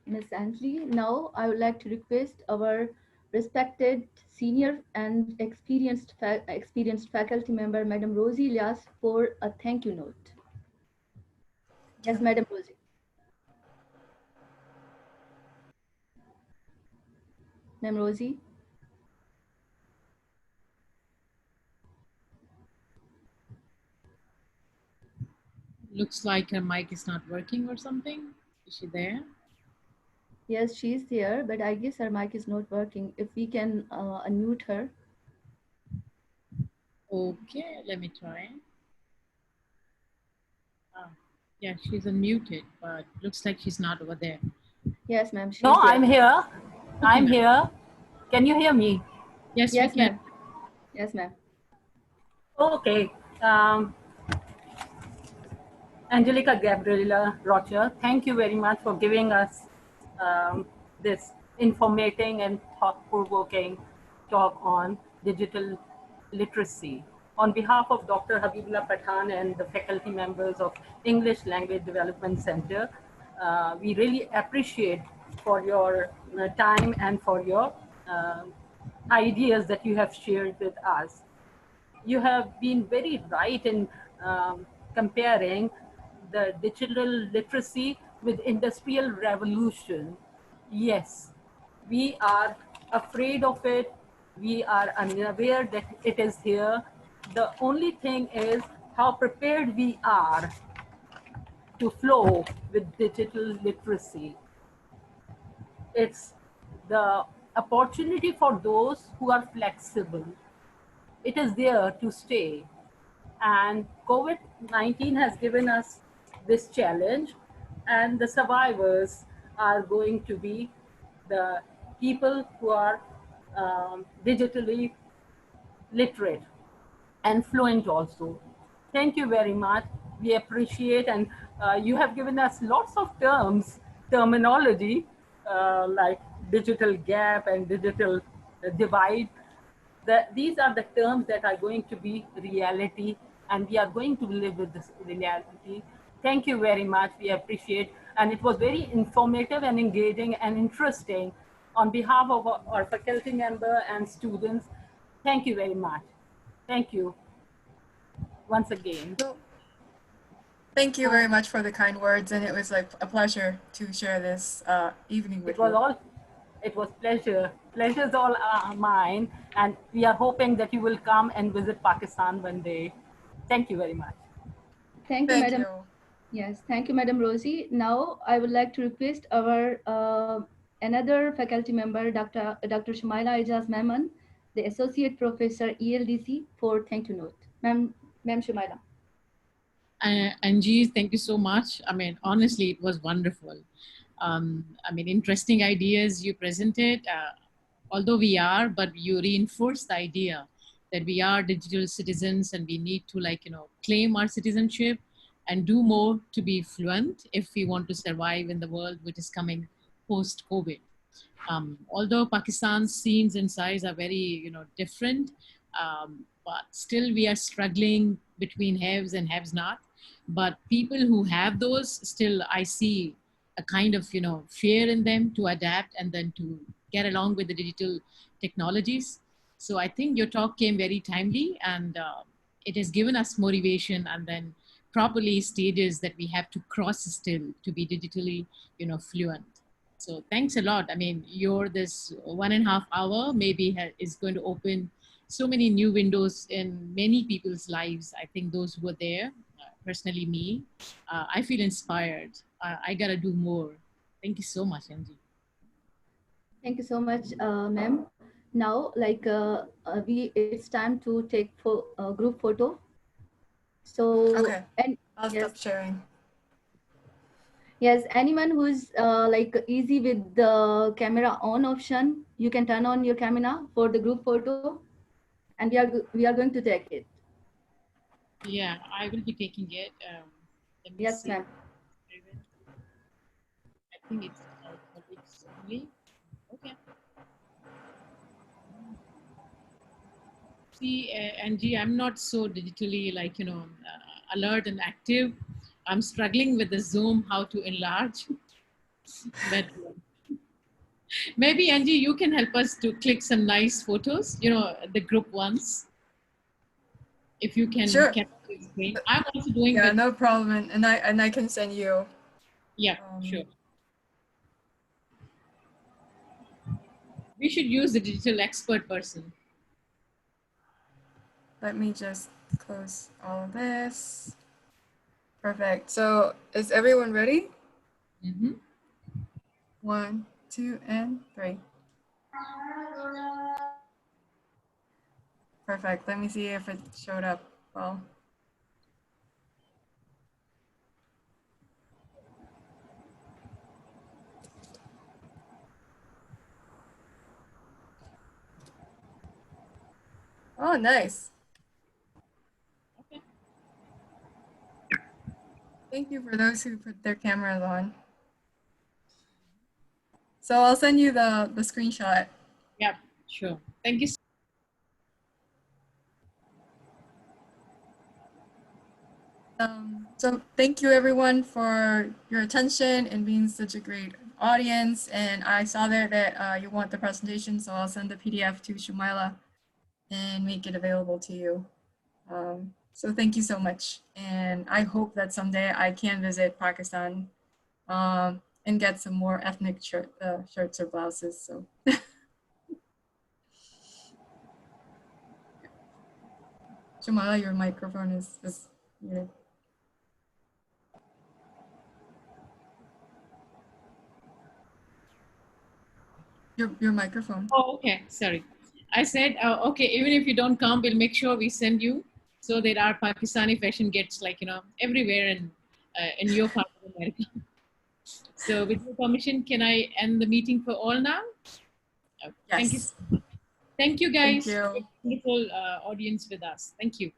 Ms. Anjali. Now I would like to request our respected senior and experienced faculty member, Madam Rosie Ilyas, for a thank you note. Yes, Madam Rosie. Madam Rosie. Looks like her mic is not working or something. Is she there? Yes, she's there, but I guess her mic is not working. If we can unmute her. Okay, let me try. Yeah, she's unmuted, but looks like she's not over there. Yes, ma'am. No, There. I'm here. Okay, I'm here. Can you hear me? Yes, yes, we can. ma'am. Yes, ma'am. Okay. Angelica Gabriela Rocha, thank you very much for giving us this informating and thought-provoking talk on digital literacy. On behalf of Dr. Habibullah Pathan and the faculty members of English Language Development Center, we really appreciate for your time and for your ideas that you have shared with us. You have been very right in comparing the digital literacy with industrial revolution. Yes, we are afraid of it. We are unaware that it is here. The only thing is how prepared we are to flow with digital literacy. It's the opportunity for those who are flexible. It is there to stay. And COVID-19 has given us this challenge, and the survivors are going to be the people who are digitally literate and fluent also. Thank you very much. We appreciate, and you have given us lots of terminology like digital gap and digital divide. These are the terms that are going to be reality, and we are going to live with this reality. Thank you very much. We appreciate, and it was very informative and engaging and interesting. On behalf of our faculty member and students, thank you very much. Thank you once again. Thank you very much for the kind words, and it was like a pleasure to share this evening with you. It was pleasure. Pleasure's all mine, and we are hoping that you will come and visit Pakistan one day. Thank you very much. Thank you, Madam. Yes, thank you, Madam Rosie. Now I would like to request our another faculty member, Dr. Shumaila Ijaz Memon, the Associate Professor ELDC, for thank you note. Ma'am Shumaila. Angie, thank you so much. I mean, honestly, it was wonderful. I mean, interesting ideas you presented. Although we are, but you reinforce the idea that we are digital citizens and we need to claim our citizenship and do more to be fluent if we want to survive in the world which is coming post-COVID. Although Pakistan's scenes and size are very different, but still we are struggling between haves and haves not. But people who have those, still I see a kind of, fear in them to adapt and then to get along with the digital technologies. So I think your talk came very timely, and it has given us motivation and then properly stages that we have to cross still to be digitally, fluent. So thanks a lot. I mean, your this 1.5 hour maybe is going to open so many new windows in many people's lives. I think those who were there, personally me, I feel inspired. I gotta do more. Thank you so much, Angie. Thank you so much, ma'am. Now, it's time to take group photo. So, Okay, and I'll yes, stop sharing. yes, anyone who's easy with the camera on option, you can turn on your camera for the group photo, and we are going to take it. Yeah, I will be taking it. Let me Yes, see. ma'am. I think it's our colleagues only. Okay. See, Angie, I'm not so digitally alert and active. I'm struggling with the Zoom, how to enlarge. But maybe Angie, you can help us to click some nice photos, the group ones, if you can Sure. capture the screen. I'm also doing Yeah, the, no problem. And I can send you. yeah, sure. We should use the digital expert person. Let me just close all of this. Perfect. So is everyone ready? Mm-hmm. 1, 2, and 3. Perfect. Let me see if it showed up well. Oh, nice. Okay. Thank you for those who put their cameras on. So I'll send you the screenshot. Yeah, sure. Thank you. So thank you everyone for your attention and being such a great audience. And I saw there that you want the presentation, so I'll send the PDF to Shumaila and make it available to you. So thank you so much. And I hope that someday I can visit Pakistan and get some more ethnic shirts or blouses. So. Shumaila, your microphone is muted. Your microphone. Oh, okay. Sorry. I said, okay, even if you don't come, we'll make sure we send you so that our Pakistani fashion gets everywhere in your part of America. So with your permission, can I end the meeting for all now? Thank you. Yes. Thank you Thank guys. you. Wonderful audience with us. Thank you.